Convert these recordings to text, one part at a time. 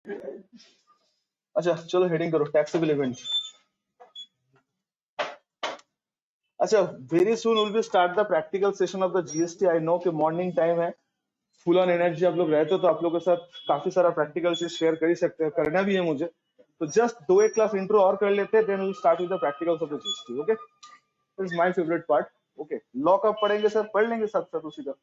अच्छा चलो हेडिंग करो, टैक्सेबल इवेंट। अच्छा, very soon will be start the practical session of the GST. I know कि morning time है, फुल ऑन एनर्जी आप लोग रहते हो, तो आप लोगों के साथ काफी सारा प्रैक्टिकल चीज शेयर कर ही सकते हैं, करना भी है मुझे। तो जस्ट दो एक क्लास इंट्रो और कर लेते हैं, then will start with the practicals of the GST. Okay, this is my favourite part. Okay, law कब पढ़ेंगे सर? पढ़ लेंगे साथ साथ उसी का।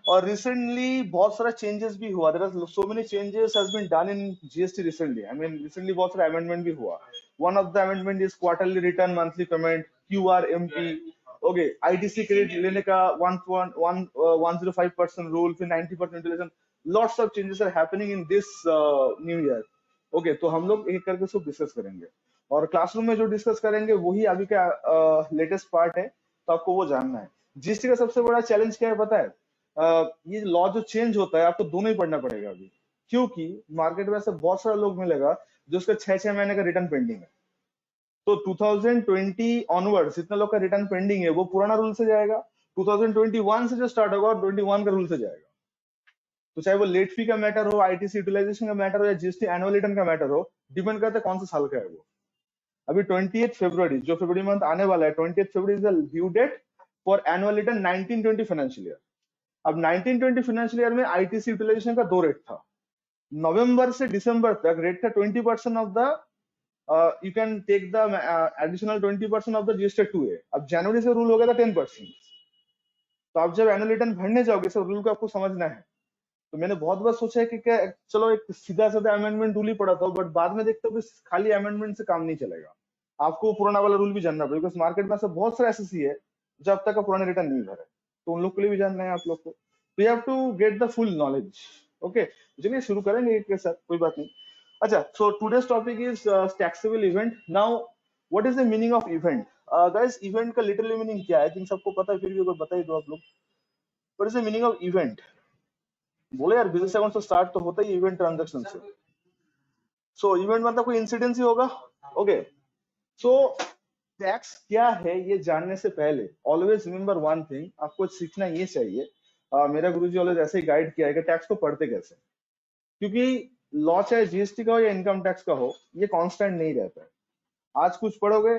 और रिसेंटली बहुत सारा चेंजेस भी हुआ, there are so many changes has been done in GST recently. I mean recently बहुत सारा अमेंडमेंट भी हुआ। One of the amendment is quarterly return, monthly payment, QRMP. Okay, ITC credit लेने का 1.105% रूल, फिर 90% utilisation. Lots of changes are happening in this new year. Okay, तो हम लोग एक करके सब डिस्कस करेंगे, और क्लासरूम में जो डिस्कस करेंगे वही अभी का लेटेस्ट पार्ट है, तो आपको वो जानना है। जीएसटी का सबसे बड़ा चैलेंज क्या है पता है? ये लॉ जो चेंज होता है आपको दोनों ही पढ़ना पड़ेगा अभी, क्योंकि मार्केट में ऐसे बहुत सारा लोग मिलेगा जो उसका 6-6 महीने का रिटर्न पेंडिंग है। तो 2020 ऑनवर्ड्स जितना लोग का रिटर्न पेंडिंग है वो पुराना रूल से जाएगा, 2021 से जो स्टार्ट होगा 21 का रूल से जाएगा। तो चाहे वो लेट फी का मैटर हो, आईटीसी यूटिलाइजेशन का मैटर हो, या जीएसटी एनुअल रिटर्न का मैटर हो, डिपेंड करता है कौन सा साल का है वो। अभी 28 फरवरी, जो फरवरी मंथ आने वाला है, 28 February is the due date for annual return 1920 financial year. अब 1920 फाइनेंशियल ईयर में आईटीसी यूटिलाइजेशन का दो रेट था। नवंबर से दिसंबर तक रेट था 20% of the you can take the additional 20% of the GST 2A। अब जनवरी से रूल हो गया था 10%। तो आप जब एनुअल रिटर्न भरने जाओगे सब रूल को आपको समझना है। तो मैंने बहुत बार सोचा है कि क्या चलो एक सीधा साधा अमेंडमेंट रूल ही पढ़ा था, बट बाद में देखते हो कि खाली अमेंडमेंट से काम नहीं चलेगा, आपको पुराना वाला रूल भी जानना पड़ेगा, बिकॉज मार्केट में ऐसा बहुत सारा एसएससी है जो अब तक का पुराना रिटर्न नहीं भरा है, तो उन लोग के लिए भी जानना है आप लोग को। तो you have to get the full knowledge. Okay, चलिए शुरू करेंगे एक के साथ, कोई बात नहीं। अच्छा, so today's topic is taxable event. Now what is the meaning of event? Guys, event का लिटरली मीनिंग क्या है? आई थिंक सबको पता है, फिर भी अगर बताइए तो आप लोग, what is the meaning of event? बोले यार, बिजनेस अकाउंट से स्टार्ट तो होता ही इवेंट ट्रांजैक्शन से। सो इवेंट मतलब कोई इंसिडेंस ही होगा। ओके, सो टैक्स क्या है ये जानने से पहले ऑलवेज रिमेंबर वन थिंग, आपको सीखना ये चाहिए। मेरा गुरुजी ऑलवेज ऐसे ही गाइड किया है कि टैक्स को पढ़ते कैसे, क्योंकि लॉ चाहे जीएसटी का हो या इनकम टैक्स का हो, ये कांस्टेंट नहीं रहता है। आज कुछ पढ़ोगे,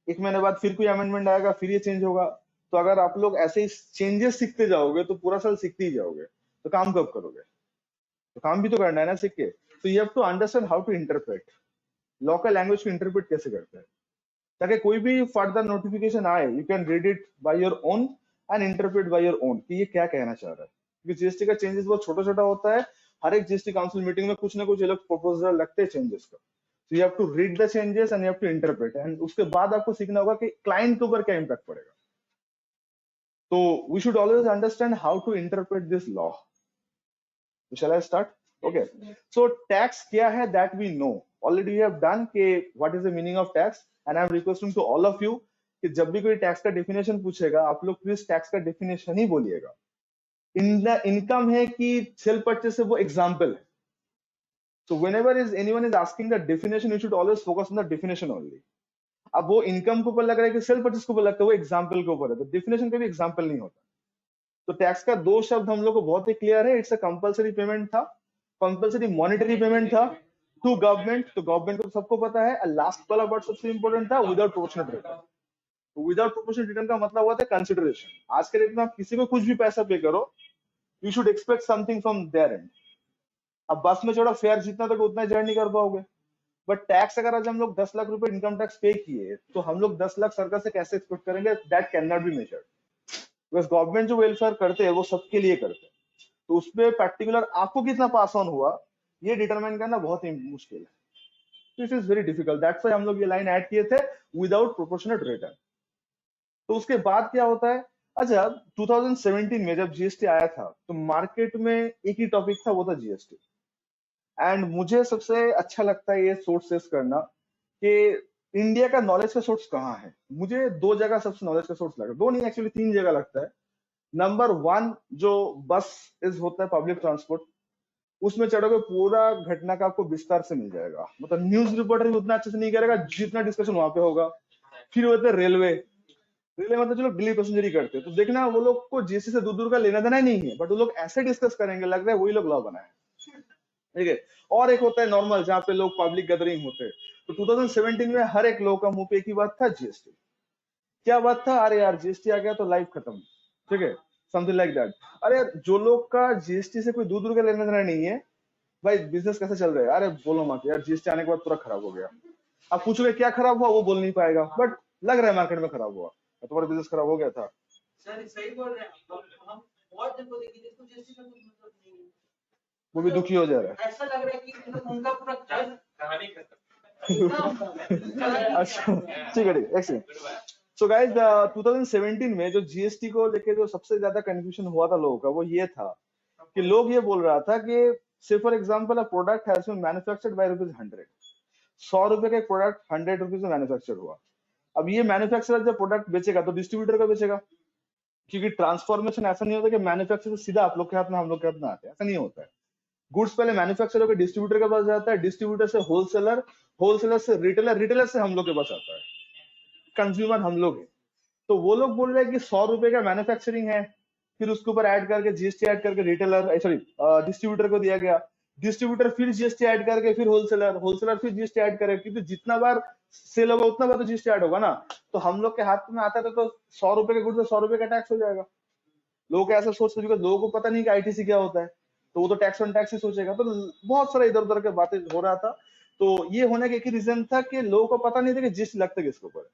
एक महीने बाद फिर कोई अमेंडमेंट आएगा, फिर ये चेंज होगा। तो अगर आप लोग ऐसे ही चेंजेस सीखते जाओगे तो पूरा साल सीखते ही जाओगे, तो काम कब करोगे? तो काम भी तो करना है ना सीख के। तो you have to understand how to interpret law का, लैंग्वेज को इंटरप्रेट कैसे करते हैं, ताकि कोई भी फर्दर नोटिफिकेशन आए you can read it by your own and interpret by your own कि ये क्या कहना चाह रहा है। क्योंकि जीएसटी का चेंजेस बहुत छोटा छोटा होता है, हर एक जीएसटी काउंसिल मीटिंग में कुछ ना कुछ ये लोग प्रपोजल लगते हैं चेंजेस का। So you have to read the changes and you have to interpret, and उसके बाद आपको सीखना होगा कि क्लाइंट के ऊपर क्या इम्पैक्ट पड़ेगा। तो we should always understand how to interpret this law. So shall I start? Okay. So tax क्या है that we know. Already we have done कि what is the meaning of tax, and I am requesting to all of you कि जब भी कोई tax का definition पूछेगा आप लोग प्लीज टैक्स का डेफिनेशन ही बोलिएगा। इनकम है कि सेल परचेस है वो एग्जाम्पल है। So whenever is anyone is asking the definition, you should always focus on the definition only. अब वो इनकम के ऊपर लग रहा है कि सेल परचेस के ऊपर लगता है, वो एग्जाम्पल के ऊपर है, तो डेफिनेशन का भी एग्जाम्पल नहीं होता। तो टैक्स का दो शब्द हम लोग को बहुत ही क्लियर है, इट्स अ कंपलसरी पेमेंट था, कंपलसरी मॉनेटरी पेमेंट था टू गवर्नमेंट, तो गवर्नमेंट को तो सबको पता है। लास्ट वाला वर्ड सबसे इंपॉर्टेंट था, without proportionate return. Without proportionate return का मतलब होता है कंसिडरेशन। आज के डेट में आप किसी को कुछ भी पैसा पे करो, you should expect something from their end. अब बस में चढ़ो, फेयर जितना तक उतना जर्न नहीं कर पाओगे, बट टैक्स अगर आज हम लोग 10 लाख रुपए इनकम टैक्स पे किए तो हम लोग 10 लाख सरकार से कैसे एक्सपेक्ट करेंगे? That can not be measured, because government जो वेलफेयर करते हैं वो सबके लिए करते हैं। तो उसपे पर्टिकुलर आपको कितना पास ऑन हुआ ये डिटरमाइन करना बहुत ही मुश्किल है। This is very difficult, that's why हम लोग ये लाइन ऐड किए थे, विदाउट प्रोपोर्शनेट रिटर्न। तो उसके बाद क्या होता है? अच्छा, 2017 में जब जीएसटी आया था तो मार्केट में एक ही टॉपिक था, वो था जीएसटी। एंड मुझे सबसे अच्छा लगता है ये सोर्सेस करना कि इंडिया का नॉलेज का सोर्स कहाँ है। मुझे दो जगह सबसे नॉलेज का सोर्स लगा, दो नहीं एक्चुअली तीन जगह लगता है। नंबर वन, जो बस इज होता है पब्लिक ट्रांसपोर्ट, उसमें चढ़ोगे पूरा घटना का आपको विस्तार से मिल जाएगा, मतलब न्यूज रिपोर्टर भी उतना अच्छे से नहीं करेगा जितना डिस्कशन वहां पे होगा। फिर होता है रेलवे, रेलवे मतलब जो लोग दिल्ली पैसेंजर ही करते हैं, तो देखना वो लोग को जीएसटी से दूर दूर का लेना देना ही नहीं है, बट वो लोग ऐसे डिस्कस करेंगे लग रहा है वही लोग लॉ बनाए। ठीक है। और एक होता है नॉर्मल, जहाँ पे लोग पब्लिक गैदरिंग होते हैं। तो 2017 में हर एक लोग का मुंह पे एक ही बात था, जीएसटी। क्या बात था? अरे यार जीएसटी आ गया तो लाइफ खत्म। ठीक है, समथिंग लाइक दैट। अरे यार, जो लोग का जीएसटी से कोई दूर दूर का लेना देना नहीं है, भाई बिजनेस कैसे चल रहा है? अरे बोलो मत यार, जीएसटी आने के बाद पूरा खराब हो गया। आप पूछोगे क्या खराब हुआ, वो बोल नहीं पाएगा, बट लग रहा है मार्केट में खराब हुआ, तुम्हारा बिजनेस खराब हो गया था। सर सही बोल रहे हैं हम बहुत जन को देखिए जिसको जीएसटी का कुछ मतलब नहीं है, वो भी दुखी हो जा रहा है। ऐसा लग रहा है कि उनका पूरा कहानी खत्म। अच्छा ठीक है, एक सेकंड। सो गाइस, 2017 में जो जीएसटी को लेके जो सबसे ज्यादा कंफ्यूजन हुआ था लोगों का, वो ये था कि लोग ये बोल रहा था कि से for example a product has been manufactured by ₹100। 100 रुपए का एक प्रोडक्ट 100 रुपीज में मैन्युफैक्चर हुआ। अब ये मैन्युफैक्चरर जब प्रोडक्ट बेचेगा तो डिस्ट्रीब्यूटर का बेचेगा, क्योंकि ट्रांसफॉर्मेशन ऐसा नहीं होता कि मैन्युफैक्चर सीधा आप लोग के हाथ में हम लोग के हाथ में आते हैं, ऐसा नहीं होता है। गुड्स पहले मैन्युफैक्चर होकर डिस्ट्रीब्यूटर के पास जाता है, डिस्ट्रीब्यूटर से होलसेलर, होलसेलर से रिटेलर, रिटेलर से हम लोग के पास आता है, कंज्यूमर हम लोग हैं। तो वो लोग बोल रहे हैं कि 100 रुपए का मैन्युफैक्चरिंग है, फिर उसके ऊपर ऐड करके जीएसटी ऐड करके रिटेलर, सॉरी डिस्ट्रीब्यूटर को दिया गया, डिस्ट्रीब्यूटर फिर जीएसटी ऐड करके फिर होलसेलर, होलसेलर फिर जीएसटी ऐड करे, क्योंकि जितना बार सेल होगा उतना बार तो जीएसटी ऐड होगा ना। तो हम लोग के हाथ में आता है तो 100 रुपए के गुड्स में 100 रुपए का टैक्स हो जाएगा। लोग ऐसा सोचते हैं, लोगों को पता नहीं कि आईटीसी क्या होता है, तो वो तो टैक्स ऑन टैक्स ही सोचेगा। तो बहुत सारा इधर उधर के बातें हो रहा था। तो ये होने का एक ही रीजन था कि लोगों को पता नहीं था कि जीएसटी लगता है किसके ऊपर।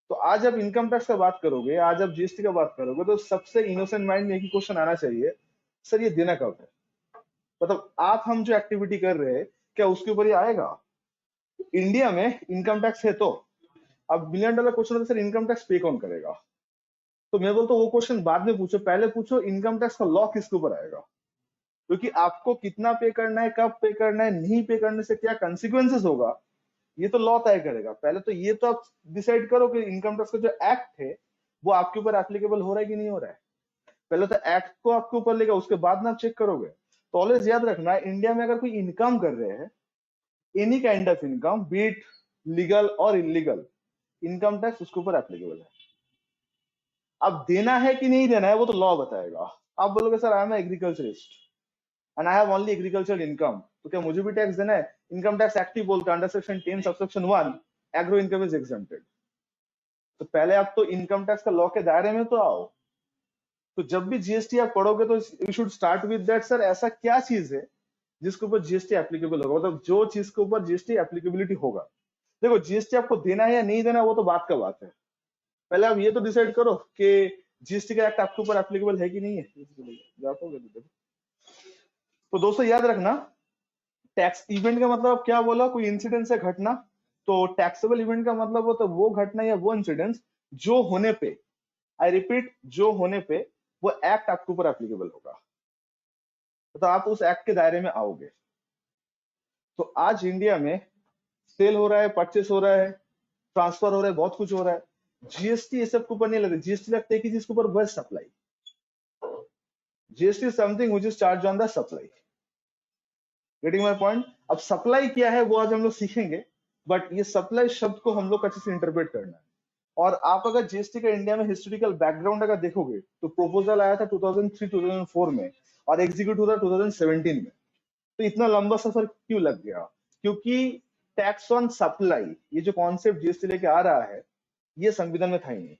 तो आज जब इनकम टैक्स का बात करोगे, आज जब जीएसटी का बात करोगे, तो सबसे इनोसेंट माइंड में एक ही क्वेश्चन आना चाहिए, सर ये देना कब है? मतलब आप हम जो एक्टिविटी कर रहे हैं, क्या उसके ऊपर ये आएगा? इंडिया में इनकम टैक्स है, तो अब $1 मिलियन क्वेश्चन होता है, सर इनकम टैक्स पे कौन करेगा? तो मैं बोलता हूँ वो क्वेश्चन बाद में पूछो, पहले पूछो इनकम टैक्स का लॉ किसके ऊपर आएगा, क्योंकि आपको कितना पे करना है, कब पे करना है, नहीं पे करने से क्या कंसिक्वेंसेस होगा, ये तो लॉ तय करेगा। पहले तो ये तो आप डिसाइड करो कि इनकम टैक्स का जो एक्ट है वो आपके ऊपर एप्लीकेबल हो रहा है कि नहीं हो रहा है। पहले तो एक्ट को आपके ऊपर लेगा, उसके बाद ना आप चेक करोगे। तो ऑलवेज याद रखना, इंडिया में अगर कोई इनकम कर रहे हैं, any kind of income, B it legal और इलीगल, इनकम टैक्स उसके ऊपर एप्लीकेबल है। अब देना है कि नहीं देना है वो तो लॉ बताएगा। आप बोलोगे sir I am agriculturist and I have only agriculture income, तो क्या मुझे भी टैक्स देना है? इनकम टैक्स एक्टिव बोलता है under section 10 subsection 1 agro income is exempted. तो पहले आप तो इनकम टैक्स का लॉ के दायरे में तो आओ। तो जब भी जीएसटी आप पढ़ोगे तो you should start with that, sir ऐसा क्या चीज है जिसके ऊपर जीएसटी एप्लीकेबल होगा, मतलब जो चीज के ऊपर जीएसटी एप्लीकेबिलिटी होगा। देखो जीएसटी आपको देना है या नहीं देना वो तो बात का बात है, पहले आप ये तो डिसाइड करो कि जीएसटी का एक्ट आपके ऊपर एप्लीकेबल है कि नहीं है। तो दोस्तों याद रखना, टैक्स इवेंट का मतलब क्या बोला, कोई इंसिडेंस है, घटना। तो टैक्सेबल इवेंट का मतलब होता है वो घटना या वो इंसिडेंस जो होने पे, आई रिपीट, जो होने पे वो एक्ट आपके ऊपर एप्लीकेबल होगा, तो आप उस एक्ट के दायरे में आओगे। तो आज इंडिया में सेल हो रहा है, परचेस हो रहा है, ट्रांसफर हो रहा है, बहुत कुछ हो रहा है, जीएसटी ये सब के ऊपर नहीं लगता। जीएसटी लगता है कि जिसके ऊपर वह supply, GST something which is charge on the supply. Getting my point? अब सप्लाई क्या है वो आज हम लोग सीखेंगे, बट ये सप्लाई शब्द को हम लोग अच्छे से इंटरप्रेट करना है। और आप अगर जीएसटी का इंडिया में हिस्टोरिकल बैकग्राउंड अगर देखोगे तो प्रोपोजल आया था 2003-2004 में और एग्जीक्यूट हुआ था 2017 में। तो इतना लंबा सफर क्यों लग गया? क्योंकि टैक्स ऑन सप्लाई, ये जो कॉन्सेप्ट जीएसटी लेके आ रहा है, ये संविधान में था ही नहीं।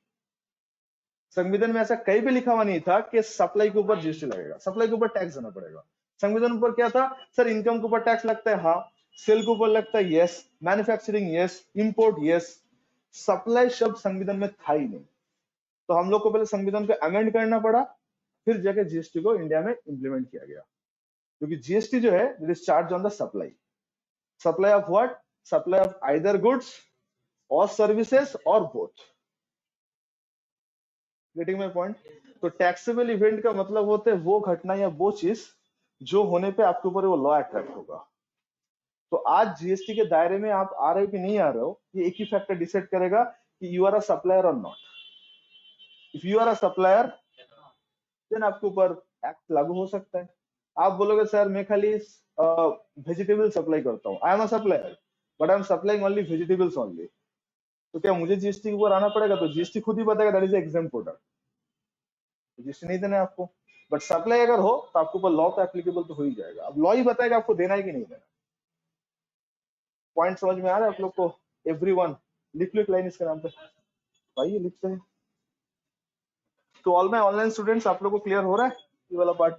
संविधान में ऐसा कहीं भी लिखा हुआ नहीं था कि सप्लाई के ऊपर जीएसटी लगेगा, सप्लाई के ऊपर टैक्स देना पड़ेगा। संविधान पर क्या था, सर इनकम के ऊपर टैक्स लगता है, हाँ, सेल के ऊपर लगता है, yes, manufacturing yes, import yes, supply शब्द संविधान में था ही नहीं। तो हम लोग को पहले संविधान को अमेंड करना पड़ा, फिर जाके जीएसटी को इंडिया में इंप्लीमेंट किया गया। क्योंकि जीएसटी जो है it is charge on the supply, supply of what, supply of either goods और सर्विसेज और बोथ। Getting my point? तो टैक्सेबल इवेंट का मतलब होता है वो घटना या वो चीज जो होने पे आपके ऊपर वो लॉ अट्रैक्ट होगा। तो आज जीएसटी के दायरे में आप आ रहे हो कि नहीं आ रहे हो, ये एक ही फैक्टर डिसाइड करेगा कि यू आर अ सप्लायर और not. If you are a supplier then आपके ऊपर एक्ट लागू हो सकता है। आप बोलोगे सर मैं खाली वेजिटेबल सप्लाई करता हूँ, I am a supplier but I am supplying only vegetables only, तो क्या मुझे जीएसटी के ऊपर आना पड़ेगा? तो जीएसटी खुद ही बताएगा that is exempt product, GST नहीं देना है आपको। बट सप्लाई अगर हो तो आपके ऊपर लॉ तो एप्लीकेबल तो हो ही जाएगा। अब लॉ ही बताएगा आपको देना है कि नहीं देना। पॉइंट समझ में आ रहा है आप लोग को? एवरीवन लिख लो एक लाइन इसके नाम पे भाई, ये लिखते हैं। तो ऑल माय ऑनलाइन स्टूडेंट्स, आप लोग को क्लियर हो रहा है ये वाला पार्ट?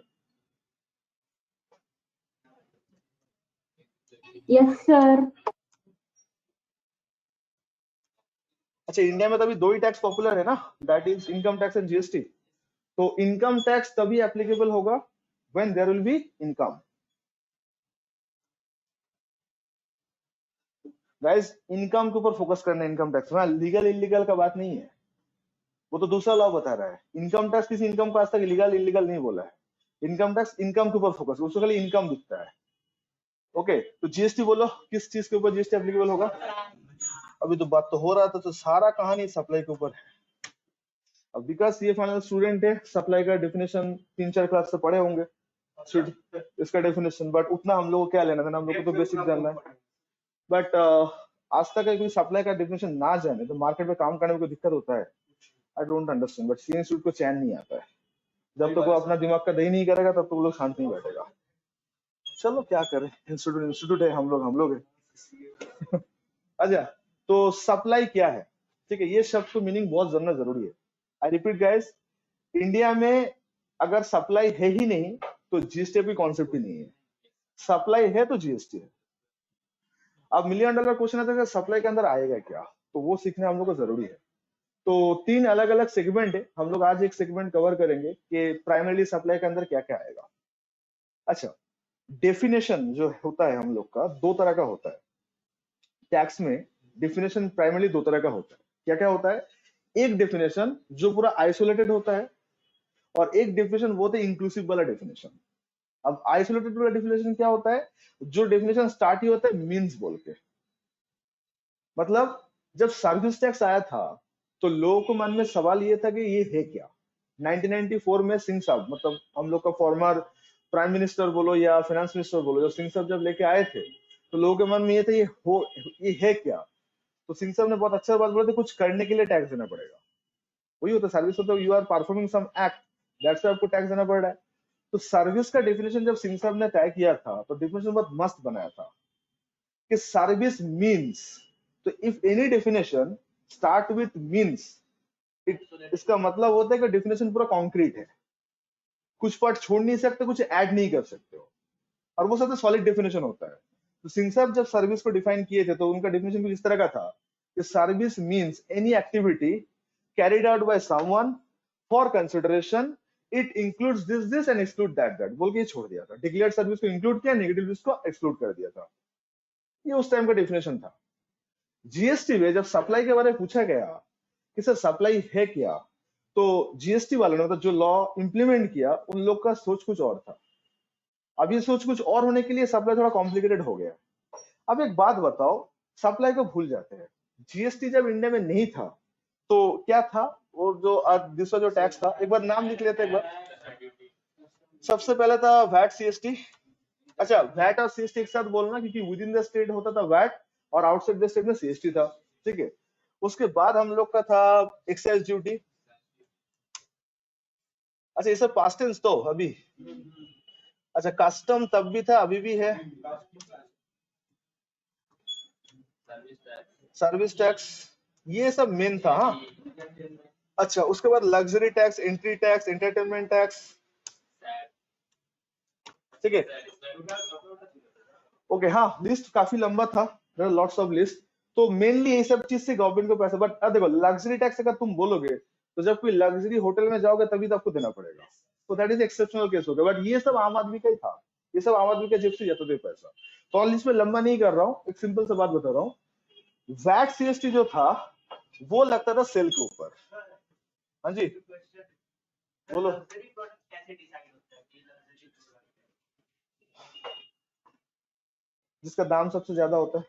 Yes sir. अच्छा, इंडिया में तो अभी 2 ही टैक्स पॉपुलर है ना, that is income tax and GST. तो इनकम टैक्स तभी एप्लीकेबल होगा when there will be income. Guys, income के ऊपर फोकस करना है इनकम टैक्स में, लीगल इलीगल का बात नहीं है, वो तो दूसरा लॉ बता रहा है। इनकम टैक्स किसी इनकम को आज तक लीगल इलीगल नहीं बोला है। इनकम टैक्स इनकम के ऊपर फोकस, उसको खाली इनकम दिखता है। ओके, तो जीएसटी बोलो, किस चीज के ऊपर जीएसटी एप्लीकेबल होगा? अभी तो बात तो हो रहा था, तो सारा कहानी सप्लाई के ऊपर है। अब विकास ये फाइनल स्टूडेंट है, सप्लाई का डेफिनेशन 3-4 क्लास से पढ़े होंगे इसका डेफिनेशन, बट उतना हम लोग को क्या लेना था, हम लोग को तो बेसिक जानना है। बट आज तक कोई सप्लाई का डेफिनेशन ना जाने तो मार्केट में काम करने में कोई दिक्कत होता है? I don't understand, but see institute को चैन नहीं आता है। जब तक वो अपना दिमाग का दही नहीं करेगा तब तक वो लोग शांत नहीं बैठेगा। चलो क्या करें, इंस्टीट्यूट इंस्टीट्यूट है, हम लोग है। अच्छा, तो सप्लाई क्या है? ठीक है, ये शब्द को मीनिंग बहुत जानना जरूरी है। आई रिपीट गाइस, इंडिया में अगर सप्लाई है ही नहीं तो जीएसटी की कॉन्सेप्ट ही नहीं है। सप्लाई है तो जीएसटी है। अब $1 मिलियन क्वेश्चन आता है, सप्लाई के अंदर आएगा क्या, तो वो सीखना हम लोग को जरूरी है। तो 3 अलग अलग सेगमेंट है, हम लोग आज एक सेगमेंट कवर करेंगे कि प्राइमरी सप्लाई के अंदर क्या क्या आएगा। अच्छा, डेफिनेशन जो होता है हम लोग का 2 तरह का होता है टैक्स में। डेफिनेशन प्राइमरी 2 तरह का होता है। क्या क्या होता है? एक डेफिनेशन जो पूरा आइसोलेटेड होता है, और एक डेफिनेशन वो होता है इंक्लूसिव वाला डेफिनेशन। अब आइसोलेटेड वाला डेफिनेशन क्या होता है? जो डेफिनेशन स्टार्ट ही होता है मींस बोल के। मतलब जब सर्विस टैक्स आया था तो लोगों को मन में सवाल ये था कि ये है क्या। 1994 में सिंह साहब, मतलब हम लोग का फॉर्मर प्राइम मिनिस्टर बोलो या फाइनेंस मिनिस्टर बोलो, जब सिंह साहब जब लेके आए थे तो लोगों के मन में ये था ये है क्या। तो सिंह साहब ने बहुत अच्छा बात बोला था, कुछ करने के लिए टैक्स देना पड़ेगा। वही होता है सर्विस, होता है you are performing some act, that's why आपको टैक्स देना पड़ रहा है। तो सर्विस का डेफिनेशन जब सिंह साहब ने तय किया था तो डेफिनेशन बहुत मस्त बनाया था कि सर्विस मीन्स, तो if any definition start with means, इसका मतलब होता है कि डेफिनेशन पूरा कॉन्क्रीट है, कुछ पार्ट छोड़ नहीं सकते, कुछ ऐड नहीं कर सकते हो, और वो सबसे सॉलिड डेफिनेशन होता है। तो सिंह साहब जब सर्विस को डिफाइन किए थे तो उनका डेफिनेशन कुछ इस तरह का था कि service means any activity carried out by someone for consideration, it includes this and exclude that बोल के छोड़ दिया था। डिक्लेयर्ड सर्विस को इंक्लूड किया, नेगेटिव सर्विस को एक्सक्लूड कर दिया था। ये उस टाइम का डेफिनेशन था। जीएसटी में जब सप्लाई के बारे में पूछा गया कि सर सप्लाई है क्या, तो जीएसटी वालों ने, मतलब जो लॉ इंप्लीमेंट किया, उन लोग का सोच कुछ और था। अब ये सोच कुछ और होने के लिए सप्लाई थोड़ा कॉम्प्लिकेटेड हो गया। अब एक बात बताओ, सप्लाई को भूल जाते हैं। जीएसटी जब इंडिया में नहीं था तो क्या था? वो जो दूसरा जो टैक्स था, एक बार नाम लिख लेते हैं एक बार। सबसे पहले था वैट सीएसटी। अच्छा, वैट और सीएसटी एक साथ बोलना, क्योंकि विद इन द स्टेट होता था वैट और आउटसाइड द स्टेट में सीएसटी था। ठीक है, उसके बाद हम लोग का था एक्साइज ड्यूटी। अच्छा, ये सब पास्ट टेंस तो अभी। अच्छा, कस्टम तब भी था, अभी भी है। सर्विस टैक्स, ये सब मेन था। हाँ, अच्छा, उसके बाद luxury tax, entry tax, entertainment tax. ठीक है, ओके। हाँ, लिस्ट काफी लंबा था, लॉट्स ऑफ लिस्ट। तो मेनली ये सब चीज से गवर्नमेंट को पैसा, बट देखो लग्जरी टैक्स अगर तुम बोलोगे तो जब कोई लग्जरी होटल में जाओगे तभी तो आपको देना पड़ेगा, तो दैट इज एक्सेप्शनल केस हो गया। बट ये सब आम आदमी का ही था, ये सब आम आदमी का जेब से जाता था पैसा। तो ऑन लिस्ट में लंबा नहीं कर रहा हूँ, एक सिंपल सा बात बता रहा हूँ। वैट सीएसटी जो था वो लगता था सेल के ऊपर। हाँ जी बोलो। जिसका दाम सबसे ज्यादा होता है।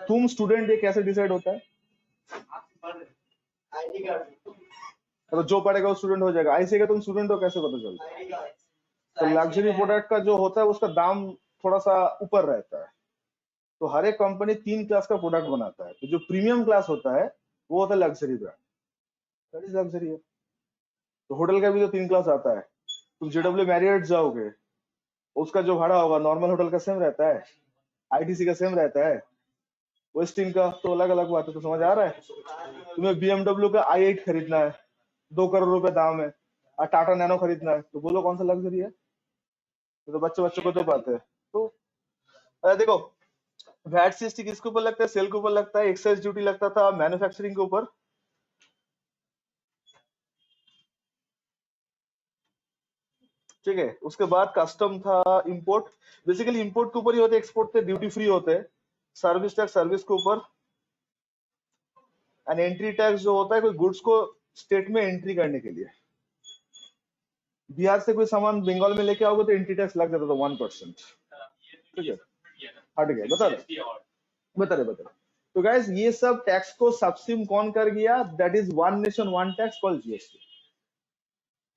तुम स्टूडेंट ये कैसे डिसाइड होता है? तो जो पढ़ेगा वो स्टूडेंट हो जाएगा, ऐसे का तुम स्टूडेंट हो कैसे पता चलता है? तो लग्जरी प्रोडक्ट का जो होता है उसका दाम थोड़ा सा ऊपर रहता है। तो हर एक कंपनी 3 क्लास का प्रोडक्ट बनाता है, तो जो प्रीमियम क्लास होता है वो होता है luxury brand. That is luxury है। तो होटल का भी तो 3 क्लास आता है। तुम जेडब्ल्यू मैरियट जाओगे, उसका जो भाड़ा होगा नॉर्मल होटल का सेम रहता है, आईटीसी का सेम रहता है, वेस्टिन का तो अलग अलग बात है। तो समझ आ रहा है? तुम्हें बीएमडब्ल्यू का i8 खरीदना है, 2 करोड़ रुपए दाम है, और टाटा नैनो खरीदना है, तो बोलो कौन सा लग्जरी है? तो बच्चे बच्चों को तो बात है। तो देखो, वैट सीएसटी किसके ऊपर लगता है? सेल के ऊपर लगता है। एक्साइज ड्यूटी लगता था मैन्युफैक्चरिंग के ऊपर। ठीक है, उसके बाद कस्टम था, इंपोर्ट। बेसिकली इंपोर्ट के ऊपर ही होते, एक्सपोर्ट पे ड्यूटी फ्री होते हैं। सर्विस टैक्स सर्विस के ऊपर, एंड एंट्री टैक्स जो होता है कोई गुड्स को स्टेट में एंट्री करने के लिए। बिहार से कोई सामान बंगाल में लेके आओगे तो एंट्री टैक्स लग जाता था 1%। ठीक है, हट गया। बता रहे। तो गाइस, ये सब टैक्स को सबसिम कौन कर गया? That is one nation one tax called GST.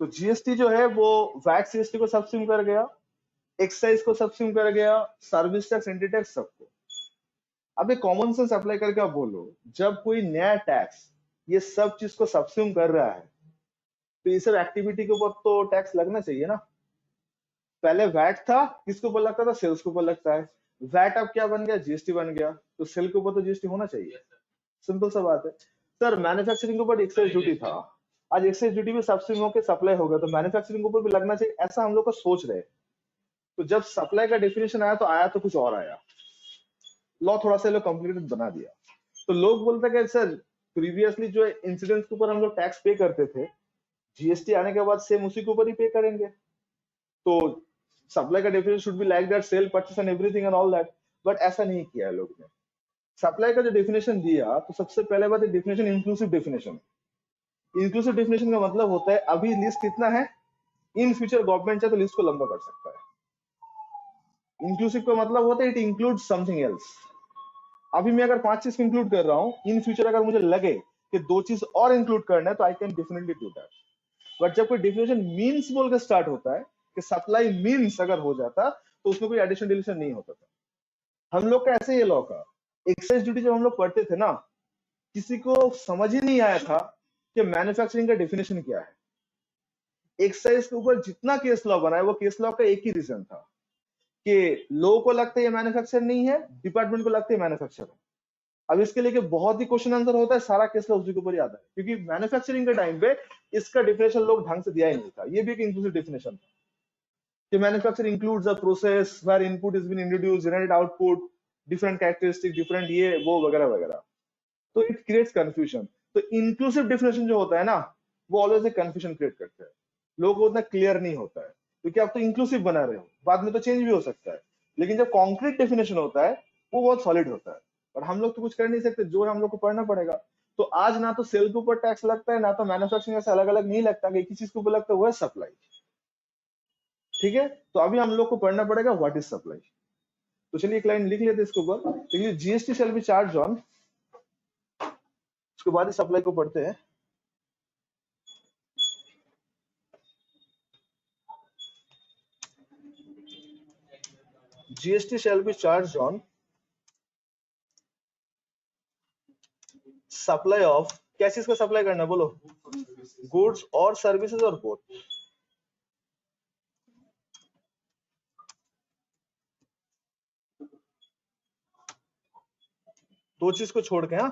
तो जीएसटी जो है वो वैट सीएसटी को सबसिम कर गया, एक्साइज को सबसिम कर गया, सर्विस टैक्स एंट्री टैक्स सबको। अब एक कॉमन सेंस अप्लाई करके आप बोलो, जब कोई नया टैक्स ये सब चीज को सबसिम कर रहा है तो ये सब एक्टिविटी के ऊपर तो टैक्स लगना चाहिए ना। पहले वैट था, किसके ऊपर लगता था? सेल्स के ऊपर लगता है। वैट अब क्या बन गया? जीएसटी बन गया। तो सेल के ऊपर तो जीएसटी होना चाहिए। सिंपल सा बात है। सर मैन्युफैक्चरिंग के ऊपर एक्साइज ड्यूटी था, आज एक्साइज ड्यूटी भी सबसिम होकर सप्लाई हो गया, तो मैन्युफैक्चरिंग के ऊपर भी लगना चाहिए, ऐसा हम लोग को सोच रहे। तो जब सप्लाई का डेफिनेशन आया तो कुछ और आया, लॉ थोड़ा सा लोग कॉम्प्लिकेटेड बना दिया। तो लोग बोलते हैं कि सर प्रीवियसली जो इंसिडेंट्स के ऊपर हम लोग टैक्स पे करते थे, जीएसटी आने के बाद सेम उसी के ऊपर ही पे करेंगे। तो सप्लाई का definition should be like that, sale purchase and everything and all that. But ऐसा नहीं किया लोग ने। सप्लाई का जो डेफिनेशन दिया, तो सबसे पहले बात definition inclusive definition. Inclusive definition का मतलब होता है अभी लिस्ट कितना है, इन फ्यूचर गवर्नमेंट चाहे तो लिस्ट को लंबा कर सकता है। इंक्लूसिव का मतलब होता है इट इंक्लूड समथिंग एल्स। अभी मैं अगर 5 चीज इंक्लूड कर रहा हूँ, इन फ्यूचर अगर मुझे लगे कि 2 चीज और इंक्लूड करना है तो I can definitely do that. But जब कोई डेफिनेशन मीन्स बोल के स्टार्ट होता है कि सप्लाई मीन्स अगर हो जाता तो उसमें कोई एडिशन डिलीशन नहीं होता था। हम लोग का ऐसे ही लॉ का एक्साइज ड्यूटी जब हम लोग पढ़ते थे ना, किसी को समझ ही नहीं आया था कि मैन्युफैक्चरिंग का डेफिनेशन क्या है। एक्साइज के ऊपर जितना केस लॉ बना है, वो केस लॉ का एक ही रीजन था कि लोगों को लगता है ये मैन्युफैक्चर नहीं है, डिपार्टमेंट को लगता है मैन्युफैक्चर है। अब इसके लिए बहुत ही क्वेश्चन आंसर होता है, सारा केस लॉ उसी के ऊपर ही आता है, क्योंकि मैन्युफैक्चरिंग के टाइम पे इसका डिफिनेशन लोग ढंग से दिया ही नहीं था। ये भी एक इंक्लूसिव डेफिनेशन था कि manufacturing includes a process where input is been introduced, generate output, different characteristic, different ये वो वगैरह वगैरह। तो इट क्रिएट्स कंफ्यूजन। तो इंक्लूसिव डेफिनेशन जो होता है ना, वो ऑलवेज एक कंफ्यूजन क्रिएट करता है, लोगों को उतना क्लियर नहीं होता है, क्योंकि आप तो इंक्लूसिव बना रहे हो, बाद में तो चेंज भी हो सकता है। लेकिन जब कॉन्क्रीट डेफिनेशन होता है वो बहुत सॉलिड होता है, और हम लोग तो कुछ कर नहीं सकते, जो है हम लोग को पढ़ना पड़ेगा। तो आज ना तो सेल के ऊपर टैक्स लगता है, ना तो मैन्युफैक्चरिंग ऐसे अलग अलग नहीं लगता, एक ही चीज के ऊपर लगता है, वो है सप्लाई। ठीक है, तो अभी हम लोग को पढ़ना पड़ेगा व्हाट इज सप्लाई। तो चलिए एक लाइन लिख लेते हैं इसके ऊपर। तो GST shall be charge on, उसके बाद ही सप्लाई को पढ़ते हैं। GST shall be charged on supply of, क्या चीज का सप्लाई करना बोलो? गुड्स और सर्विसेज और बोथ। दो चीज को छोड़ के, हाँ।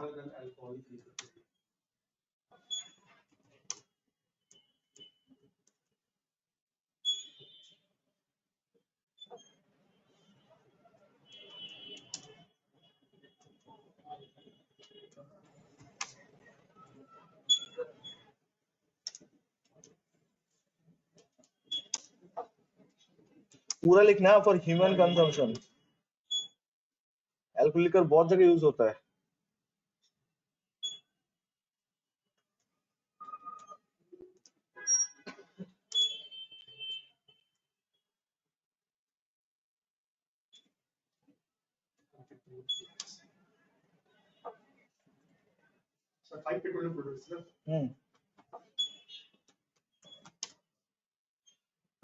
पूरा लिखना है for human consumption. Alcohol liquor बहुत जगह यूज होता है।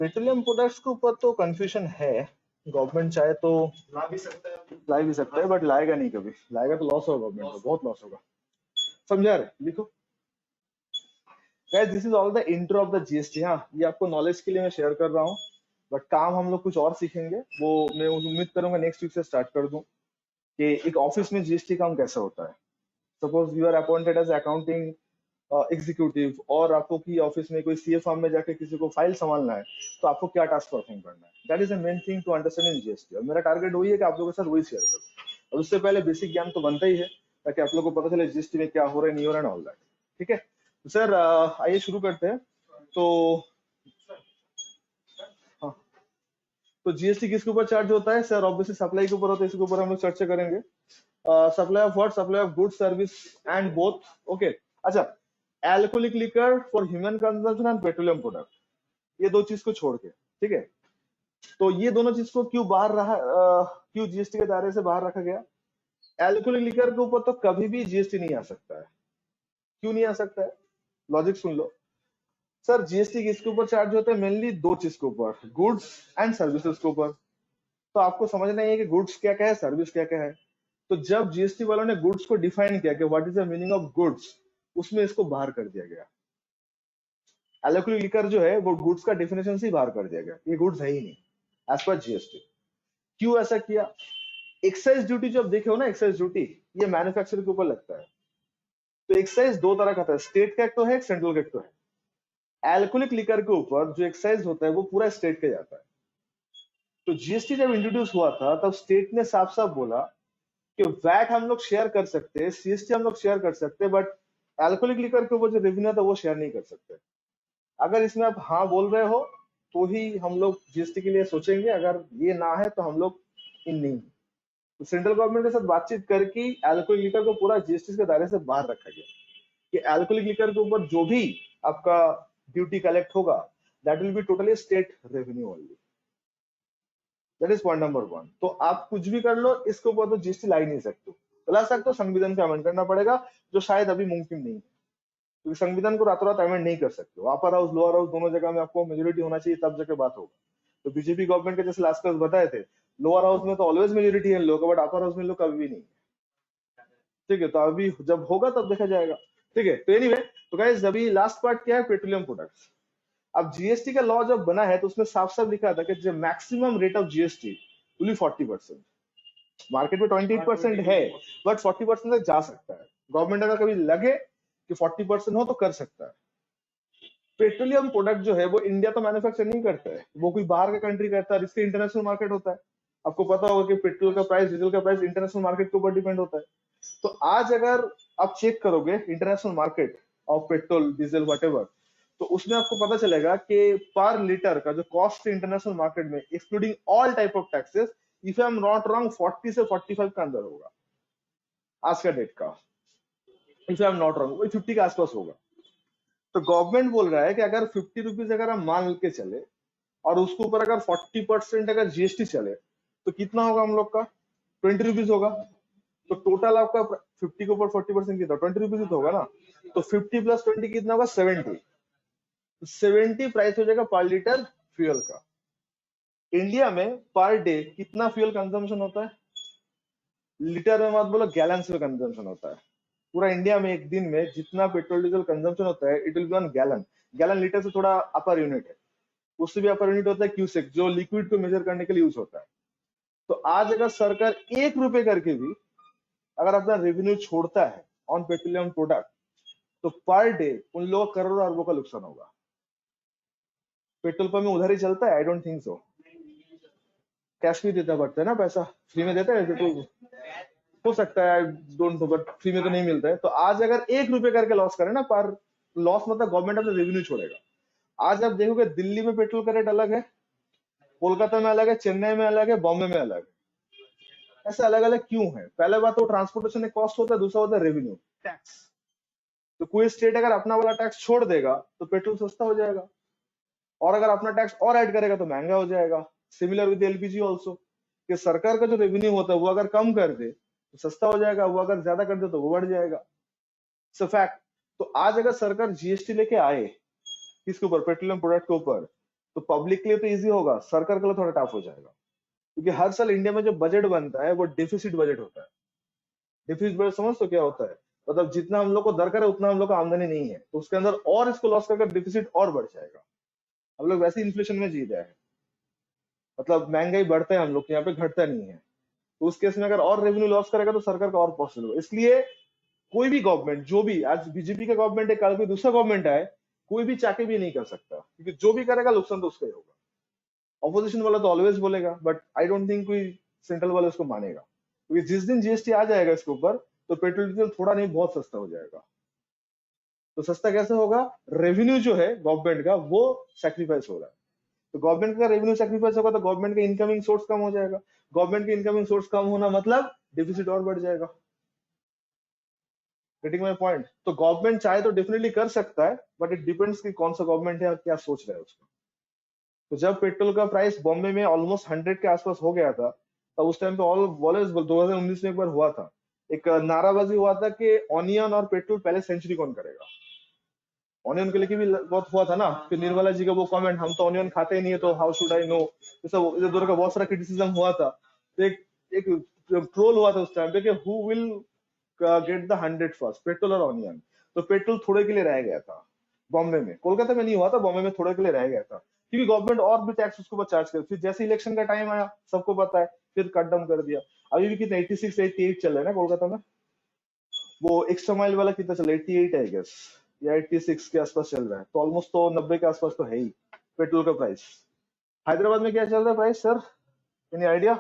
पेट्रोलियम प्रोडक्ट्स के ऊपर तो कंफ्यूजन है, गवर्नमेंट चाहे तो ला भी सकता है, बट लाएगा नहीं, कभी लाएगा तो लॉस होगा गवर्नमेंट को, बहुत लॉस होगा। समझा रहे? लिखो guys this is all the intro of the GST. हाँ, ये आपको नॉलेज के लिए मैं शेयर कर रहा हूँ, बट काम हम लोग कुछ और सीखेंगे, वो मैं उम्मीद करूंगा नेक्स्ट वीक से स्टार्ट कर दूं कि एक ऑफिस में जीएसटी काम कैसे होता है। Suppose you are appointed as accounting executive और आपको की ऑफिस में कोई सीए फॉर्म में जाके किसी को फाइल संभालना है, तो आपको क्या टास्क परफॉर्म करना है। That is the main thing to understand in GST, और मेरा टारगेट वही है कि आप लोगों के साथ वही शेयर करूं। और उससे पहले बेसिक ज्ञान तो बनता ही है, ताकि आप लोगों को पता चले जीएसटी में क्या हो रहा है, नहीं हो रहा है, ऑल दैट। ठीक है, तो सर आइए शुरू करते हैं। तो हाँ, तो जीएसटी किसके ऊपर चार्ज होता है सर? ऑब्वियसली सप्लाई के ऊपर होता है, इसके ऊपर हम लोग चर्चा करेंगे। Supply of what? Supply of goods service and both. Okay, अच्छा, alcoholic liquor for human consumption and petroleum product, ये दो चीज को छोड़ के, ठीक है। तो ये दोनों चीज को क्यों बाहर रहा, क्यों जीएसटी के दायरे से बाहर रखा गया? अल्कोहलिक लिकर के ऊपर तो कभी भी जीएसटी नहीं आ सकता है। क्यों नहीं आ सकता है? लॉजिक सुन लो सर। जीएसटी किसके ऊपर चार्ज होता है? मेनली दो चीज के ऊपर, गुड्स एंड सर्विसेज के ऊपर। तो आपको समझना है कि गुड्स क्या क्या है, सर्विस क्या क्या है। तो जब जीएसटी वालों ने गुड्स को डिफाइन किया कि what is the meaning of goods, उसमें इसको बाहर कर दिया गया। अल्कोहलिक लिकर जो है वो गुड्स का डेफिनेशन से ही बाहर कर दिया गया, ये गुड्स है ही नहीं एज पर जीएसटी। क्यों ऐसा किया? एक्साइज ड्यूटी जब देखे हो ना, एक्साइज ड्यूटी ये मैन्युफैक्चर के ऊपर लगता है। तो एक्साइज दो तरह का था, स्टेट का एक तो है, सेंट्रल का एक तो है। अल्कोहलिक लिकर के ऊपर जो एक्साइज होता है वो पूरा स्टेट का जाता है। तो जीएसटी जब इंट्रोड्यूस हुआ था तब स्टेट ने साफ साफ बोला कि वैट हम लोग शेयर कर सकते हैं, सीएसटी हम लोग शेयर कर सकते हैं, बट अल्कोहलिक लिकर के ऊपर जो रेवेन्यू था वो शेयर नहीं कर सकते। अगर इसमें आप हाँ बोल रहे हो तो ही हम लोग जीएसटी के लिए सोचेंगे, अगर ये ना है तो हम लोग इन नहीं। तो सेंट्रल गवर्नमेंट के साथ बातचीत करके अल्कोहलिक लिकर को पूरा जीएसटी के दायरे से बाहर रखा गया कि अल्कोहलिक लिकर के ऊपर जो भी आपका ड्यूटी कलेक्ट होगा that will be totally state revenue only. That is point number 1। तो आप कुछ भी कर लो, इसके ऊपर तो जीएसटी ला ही नहीं सकते। ला सकते हो, संविधान का अमेंड करना पड़ेगा, जो शायद अभी मुमकिन नहीं है, क्योंकि संविधान को रातों रात अमेंड नहीं कर सकते हो। अपर हाउस लोअर हाउस दोनों जगह में आपको मेजोरिटी होना चाहिए, तब जाके बात होगा। तो बीजेपी गवर्नमेंट के जैसे लास्ट क्लास बताए थे, लोअर हाउस में तो ऑलवेज मेजोरिटी है इन लोगों का, बट अपर हाउस में लोग कभी भी नहीं। ठीक है, तो अभी जब होगा तब देखा जाएगा। ठीक है, तो एनीवे, तो गाइस अभी लास्ट पार्ट क्या है? Petroleum products. अब जीएसटी का लॉ जब बना है तो उसमें साफ साफ लिखा था कि जो maximum rate of GST will be 40%। Market में 28% है, बट 40% तक जा सकता है। गवर्नमेंट अगर कभी लगे कि 40% हो तो कर सकता है। पेट्रोलियम प्रोडक्ट जो है वो इंडिया तो मैन्युफैक्चर नहीं करता है, वो कोई बाहर का कंट्री करता है, इसके इंटरनेशनल मार्केट होता है। आपको पता होगा कि पेट्रोल का प्राइस, डीजल का प्राइस इंटरनेशनल मार्केट के ऊपर डिपेंड होता है। तो आज अगर आप चेक करोगे international market of petrol, diesel, whatever, तो उसमें आपको पता चलेगा कि पर लीटर का जो कॉस्ट इंटरनेशनल मार्केट में, excluding all type of taxes, if I am not wrong 40 से 45 का अंदर होगा आज का डेट का। If I am not wrong वही 50 के आसपास होगा। तो गवर्नमेंट बोल रहा है कि अगर 50 रुपीज अगर हम मान के चले और उसके ऊपर अगर 40% अगर जीएसटी चले तो कितना होगा हम लोग का? 20 रुपीज होगा। तो टोटल आपका 50 के ऊपर 40% कितना? 20 रुपीज तो होगा ना। तो 50 प्लस 20 कितना होगा? 70। 70 प्राइस हो जाएगा पर लीटर फ्यूल का। इंडिया में पर डे कितना फ्यूल कंजम्पशन होता है? लीटर में मत बोलो, गैलन में कंजम्पशन होता है। पूरा इंडिया में एक दिन में जितना पेट्रोल डीजल कंजम्पशन होता है, it will be on gallon. Gallon litre से थोड़ा अपर यूनिट है, उससे भी अपर यूनिट होता है क्यूसेक, जो लिक्विड को मेजर करने के लिए यूज होता है। तो आज अगर सरकार 1 रुपए करके भी अगर अपना रेवेन्यू छोड़ता है ऑन पेट्रोलियम प्रोडक्ट, तो पर डे उन लोगों को करोड़ों अरबों का नुकसान होगा। पेट्रोल पंप में उधर ही चलता है? I don't think so. Cash भी देता पड़ता है ना, पैसा फ्री में देता है तो हो सकता है, डोंट नो, बट फ्री में तो नहीं मिलता है। तो आज अगर 1 रुपए करके लॉस करे ना, पर लॉस मतलब गवर्नमेंट अपना रेवेन्यू छोड़ेगा। आज आप देखोगे दिल्ली में पेट्रोल का रेट अलग है, कोलकाता में अलग है, चेन्नई में अलग है, बॉम्बे में अलग है। ऐसे अलग अलग क्यों है? पहले बात तो ट्रांसपोर्टेशन एक कॉस्ट होता है, दूसरा होता है रेवेन्यू टैक्स। तो कोई स्टेट अगर अपना वाला टैक्स छोड़ देगा तो पेट्रोल सस्ता हो जाएगा, और अगर अपना टैक्स और ऐड करेगा तो महंगा हो जाएगा। सिमिलर विद एलपीजी ऑल्सो, कि सरकार का जो रेवेन्यू होता है वो अगर कम कर दे तो सस्ता हो जाएगा, वो अगर ज्यादा कर दे तो वो बढ़ जाएगा। सो फैक्ट। तो आज अगर सरकार जीएसटी लेके आए किसके ऊपर? पेट्रोलियम प्रोडक्ट के ऊपर, तो पब्लिक के लिए तो इजी होगा, सरकार के लिए थोड़ा टफ हो जाएगा। क्योंकि हर साल इंडिया में जो बजट बनता है वो डिफिसिट बजट होता है। डिफिसिट बजट समझ तो क्या होता है? मतलब जितना हम लोग को दरकार है उतना हम लोग को आमदनी नहीं है, तो उसके अंदर और इसको लॉस करके डिफिसिट और बढ़ जाएगा। हम लोग वैसे इन्फ्लेशन में जी रहे हैं, मतलब महंगाई बढ़ता है, हम लोग के यहाँ पे घटता नहीं है। तो उस केस में अगर और रेवेन्यू लॉस करेगा तो सरकार का और पॉसिबल होगा। इसलिए कोई भी गवर्नमेंट, जो भी आज बीजेपी का गवर्नमेंट है, कल कोई दूसरा गवर्नमेंट आए, कोई भी चाके भी नहीं कर सकता, क्योंकि जो भी करेगा नुकसान तो उसका ही होगा। ऑपोजिशन वाला तो ऑलवेज बोलेगा, बट आई डोंट थिंक कोई सेंट्रल वाला उसको मानेगा, क्योंकि जिस दिन जीएसटी आ जाएगा इसके ऊपर तो पेट्रोल डीजल थोड़ा नहीं बहुत सस्ता हो जाएगा। तो सस्ता कैसे होगा? रेवेन्यू जो है गवर्नमेंट का वो सेक्रीफाइस हो रहा है। तो गवर्नमेंट का रेवेन्यू सेक्रीफाइस होगा तो गवर्नमेंट का इनकमिंग सोर्स कम हो जाएगा। गवर्नमेंट का इनकमिंग सोर्स कम होना मतलब डिफिसिट और बढ़ जाएगा। Getting my point? तो गवर्नमेंट चाहे तो डेफिनेटली कर सकता है, बट इट डिपेंड्स कि कौन सा गवर्नमेंट है और क्या सोच रहा है उसको। तो जब पेट्रोल का प्राइस बॉम्बे में ऑलमोस्ट 100 के आसपास हो गया था, तब उस टाइम पे ऑलवेज 2019 में एक बार हुआ था, एक नाराबाजी हुआ था कि ऑनियन और पेट्रोल पहले सेंचुरी कौन करेगा। ऑनियन के लिए भी बहुत हुआ था ना, फिर निर्मला जी का वो कमेंट, हम तो ऑनियन खाते ही नहीं है तो हाउ शुड आई नो, सब इधर उधर का बहुत सारा क्रिटिसिज्म हुआ था। तो एक ट्रोल हुआ था उस टाइम पे कि who will get the 100 first, petrol और ऑनियन। तो पेट्रोल थोड़े के लिए रह गया था बॉम्बे में, कोलकाता में नहीं हुआ था, बॉम्बे में थोड़े के लिए रह गया था, क्योंकि गवर्नमेंट और भी टैक्स उसके ऊपर चार्ज कर। फिर जैसे इलेक्शन का टाइम आया, सबको पता है, फिर कट डाउन कर दिया। अभी भी कितना 86 88 चल रहा है ना कोलकाता में, वो एक्स्ट्रा माइल वाला कितना चल रहा है, 88 है गेस, या 86 के आसपास चल रहा है, तो ऑलमोस्ट तो 90 के आसपास तो है ही पेट्रोल का प्राइस। हैदराबाद में क्या चल रहा है price sir, any idea?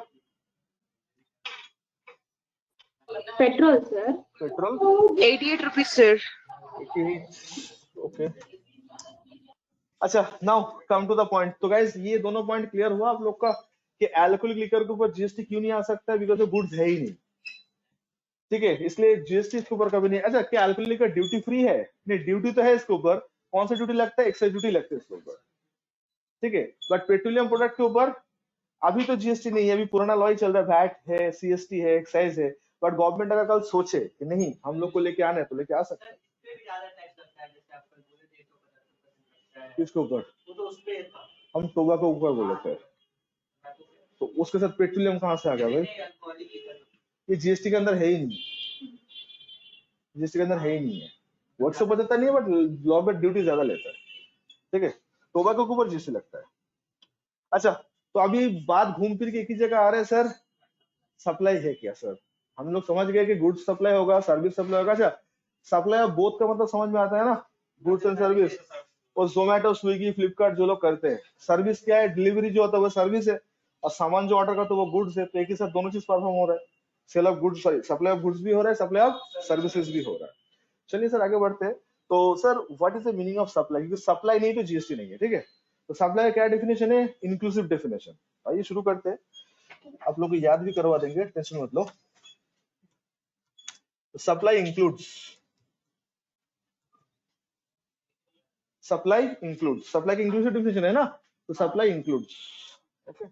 Petrol sir, petrol 88 rupees, sir. 88, okay. अच्छा, now come to the point. तो गाइस ये दोनों पॉइंट क्लियर हुआ आप लोग का कि अल्कोहलिक लिकर के ऊपर जीएसटी क्यों नहीं आ सकता, बिकॉज वो गुड्स है ही नहीं, ठीक है, इसलिए जीएसटी इसके ऊपर कभी नहीं। अच्छा, क्या अल्कोहलिक का ड्यूटी फ्री है? नहीं, ड्यूटी तो है इसके ऊपर। कौन सा ड्यूटी लगता है? एक्साइज ड्यूटी लगती है इसके ऊपर, ठीक है। बट पेट्रोलियम प्रोडक्ट के ऊपर अभी तो जीएसटी नहीं है, अभी पुराना लॉ ही चल रहा है, वैट है, सीएसटी है, एक्साइज है। बट गवर्नमेंट अगर कल सोचे कि नहीं हम लोग को लेके आना है तो लेके आ सकते हैं। किसके ऊपर? हम टोबैको के ऊपर बोले थे, तो उसके साथ पेट्रोलियम कहाँ से आ गया भाई? ये जीएसटी के अंदर है ही नहीं, जीएसटी के अंदर है ही नहीं है। वर्क से बचता नहीं है, बट लॉ में ड्यूटी ज्यादा लेता है, ठीक है। टोबैको के ऊपर जीएसटी लगता है। अच्छा, तो अभी बात घूम फिर के एक ही जगह आ रहे हैं सर, सप्लाई है क्या सर? हम लोग समझ गए कि गुड्स सप्लाई होगा, सर्विस सप्लाई होगा। अच्छा, सप्लाई ऑफ बोथ का मतलब समझ में आता है ना, गुड्स एंड सर्विस। और जोमेटो, स्विगी, फ्लिपकार्ट जो लोग करते हैं, सर्विस क्या है? डिलीवरी जो होता है वो सर्विस है, और सामान जो ऑर्डर करते हैं वो गुड्स है। तो एक ही साथ दोनों चीज परफॉर्म हो रहा है, sale of goods, sorry supply of goods भी हो रहा है, सप्लाई ऑफ सर्विसेज भी हो रहा है। चलिए सर आगे बढ़ते हैं। तो sir what is the meaning of supply? क्योंकि सप्लाई नहीं तो जीएसटी नहीं है, ठीक है। तो सप्लाई का क्या डेफिनेशन है? Inclusive definition. आइए शुरू करते हैं, आप लोग को याद भी करवा देंगे, टेंशन मत लो। Supply includes, supply includes, supply की इंक्लूसिव डेफिनेशन है ना, तो सप्लाई इंक्लूड्स, ओके।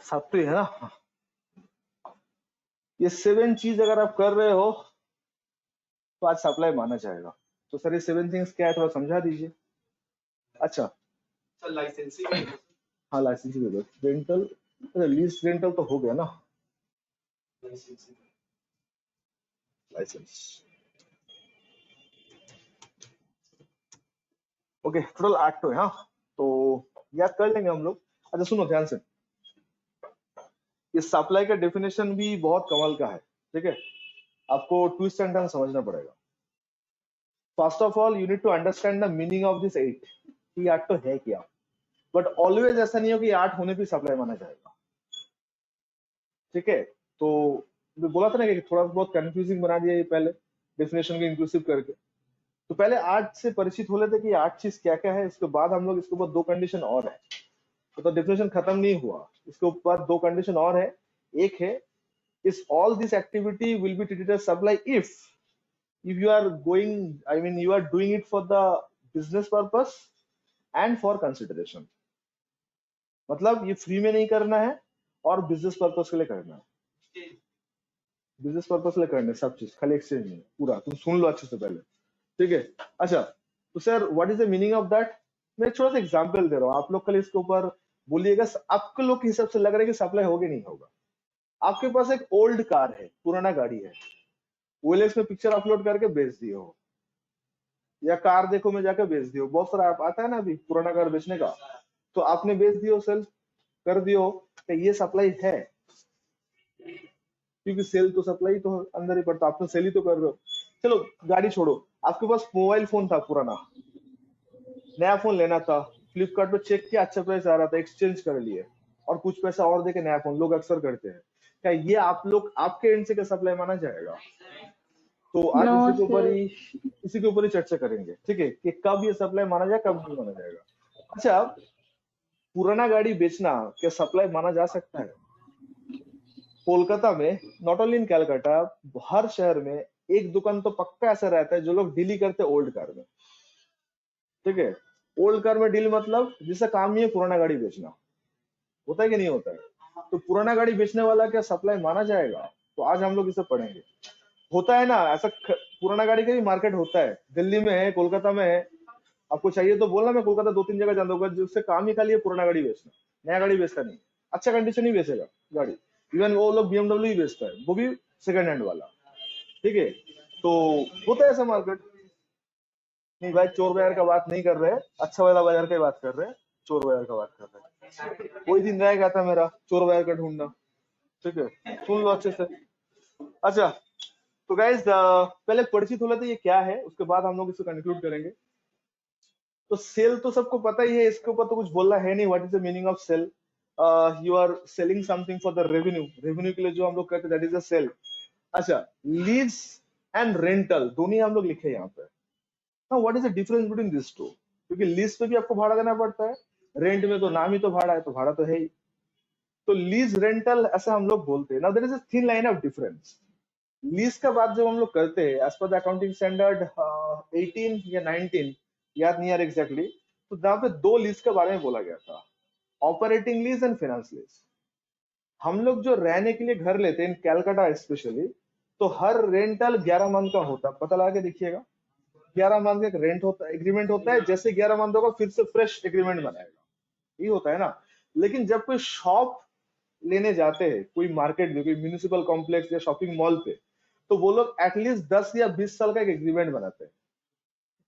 सब तो है ना, ये 7 चीज अगर आप कर रहे हो तो आज सप्लाई माना जाएगा। तो सर ये 7 थिंग्स क्या है, थोड़ा समझा दीजिए। अच्छा सर लाइसेंसिंग, हाँ लाइसेंसिंग दे दो। रेंटल, लीज रेंटल तो हो गया ना, लाइसेंस, ओके। टोटल 8 तो है, हाँ, तो याद कर लेंगे हम लोग। अच्छा सुनो ध्यान से, ये सप्लाई का डेफिनेशन भी बहुत कमाल का है, ठीक है। आपको ट्विस्ट एंड टर्न समझना पड़ेगा। First of all you need to understand the meaning of this 8, कि 8 तो है क्या, बट ऑलवेज ऐसा नहीं हो कि 8 होने पे सप्लाई माना जाएगा। ठीक है, तो मैं बोला था ना कि थोड़ा बहुत कंफ्यूजिंग बना दिया ये पहले डेफिनेशन को इंक्लूसिव करके। तो पहले 8 से परिचित हो लेते कि 8 चीज क्या क्या है, इसके बाद हम लोग इसके ऊपर 2 कंडीशन और है, तो डेफिनेशन खत्म नहीं हुआ, इसके ऊपर 2 कंडीशन और है। एक है, is all this activity will be treated as supply if you are going, I mean you are doing it for the business purpose and for consideration, मतलब ये फ्री में नहीं करना है और बिजनेस पर्पस के लिए करना है, बिजनेस पर्पस के लिए करना है सब चीज, खाली एक्सचेंज नहीं पूरा। तुम सुन लो अच्छे से पहले, ठीक है। अच्छा, तो sir what is the meaning of that, मैं छोटा सा एग्जांपल दे रहा हूँ आप लोग के लिए, इसके ऊपर बोलिएगा आपके लोग के हिसाब से लग रहा है कि सप्लाई होगी नहीं होगा। आपके पास एक ओल्ड कार है, पुराना गाड़ी है, OLX में पिक्चर अपलोड करके बेच दिए हो, या कार देखो में जाकर बेच दियो, बहुत सारा ऐप आता है ना अभी पुराना कार बेचने का, तो आपने बेच दियो, सेल कर दियो, तो ये सप्लाई है, क्योंकि सेल तो सप्लाई तो अंदर ही पड़ता, आपने सेल ही तो कर रहे हो। चलो गाड़ी छोड़ो, आपके पास मोबाइल फोन था पुराना, नया फोन लेना था, फ्लिपकार्ट पे चेक किया, अच्छा प्राइस आ रहा था, एक्सचेंज कर लिए और कुछ पैसा और देके नया फोन, लोग अक्सर करते हैं, क्या ये आप लोग आपके एंड से क्या सप्लाई माना जाएगा? तो आज नो इसी के ऊपर ही चर्चा करेंगे, ठीक है, कि कब ये सप्लाई माना जाए, कब नहीं माना जाएगा। अच्छा, पुराना गाड़ी बेचना क्या सप्लाई माना जा सकता है? कोलकाता में, नॉट ओनली इन कैलकाटा, हर शहर में एक दुकान तो पक्का ऐसा रहता है जो लोग डील ही करते हैं ओल्ड कार में, ठीक है। ओल्ड कार में डील मतलब जिसका काम ही है पुराना गाड़ी बेचना, होता है कि नहीं होता है? तो पुराना गाड़ी बेचने वाला क्या सप्लाई माना जाएगा? तो आज हम लोग इसे पढ़ेंगे। होता है ना ऐसा, पुराना गाड़ी का भी मार्केट होता है, दिल्ली में है, कोलकाता में है, आपको चाहिए तो बोलना, मैं कोलकाता 2-3 जगह जान दूंगा, जिससे काम ही खाली है पुराना गाड़ी बेचना, नया गाड़ी बेचता नहीं, अच्छा कंडीशन ही बेचेगा गाड़ी। इवन वो लोग BMW ही बेचता है, वो भी सेकंड हैंड वाला, ठीक है। तो होता है ऐसा मार्केट। नहीं भाई, चोर बाजार का बात नहीं कर रहे, अच्छा वाला बाजार की बात कर रहे हैं, चोर बाजार का बात कर रहे हैं। कोई दिन रहेगा था मेरा चोर बाजार का ढूंढना, ठीक है, सुन लो अच्छे से। अच्छा, तो गाइस पहले परिचित हो लेते ये क्या है, उसके बाद हम लोग इसको कंक्लूड करेंगे। तो सेल तो सबको पता ही है, इसके ऊपर तो कुछ बोलना है नहीं। What is the meaning of sale? You are selling something for the revenue, revenue के लिए जो हम लोग कहते हैं दैट इज अ सेल। अच्छा, लीज एंड रेंटल दोनों ही हम लोग लिखे यहाँ पे। Now what is the difference between this two? क्योंकि लीज पे भी आपको भाड़ा देना पड़ता है, रेंट में तो नाम ही तो भाड़ा है, तो भाड़ा तो है ही। तो लीज रेंटल ऐसा हम लोग बोलते हैं। Now there is a thin line of difference. Lease का बात जब हम लोग करते हैं as per the accounting standard 18 या 19, याद नहीं यार एग्जैक्टली, तो जहाँ पे 2 लीज के बारे में बोला गया था, operating lease and finance lease. हम लोग जो रहने के लिए घर लेते हैं इन कैलकाटा स्पेशली, तो हर रेंटल 11 मंथ का होता है, पता लगा के देखिएगा, 11 मंथ का एक रेंट होता है, एग्रीमेंट होता है, जैसे 11 मंथ होगा फिर से फ्रेश एग्रीमेंट बनाएगा, ये होता है ना। लेकिन जब कोई शॉप लेने जाते हैं, कोई मार्केट में, कोई म्यूनिसिपल कॉम्प्लेक्स या शॉपिंग मॉल पे, तो वो लोग एटलीस्ट 10 या 20 साल का एक एग्रीमेंट बनाते हैं,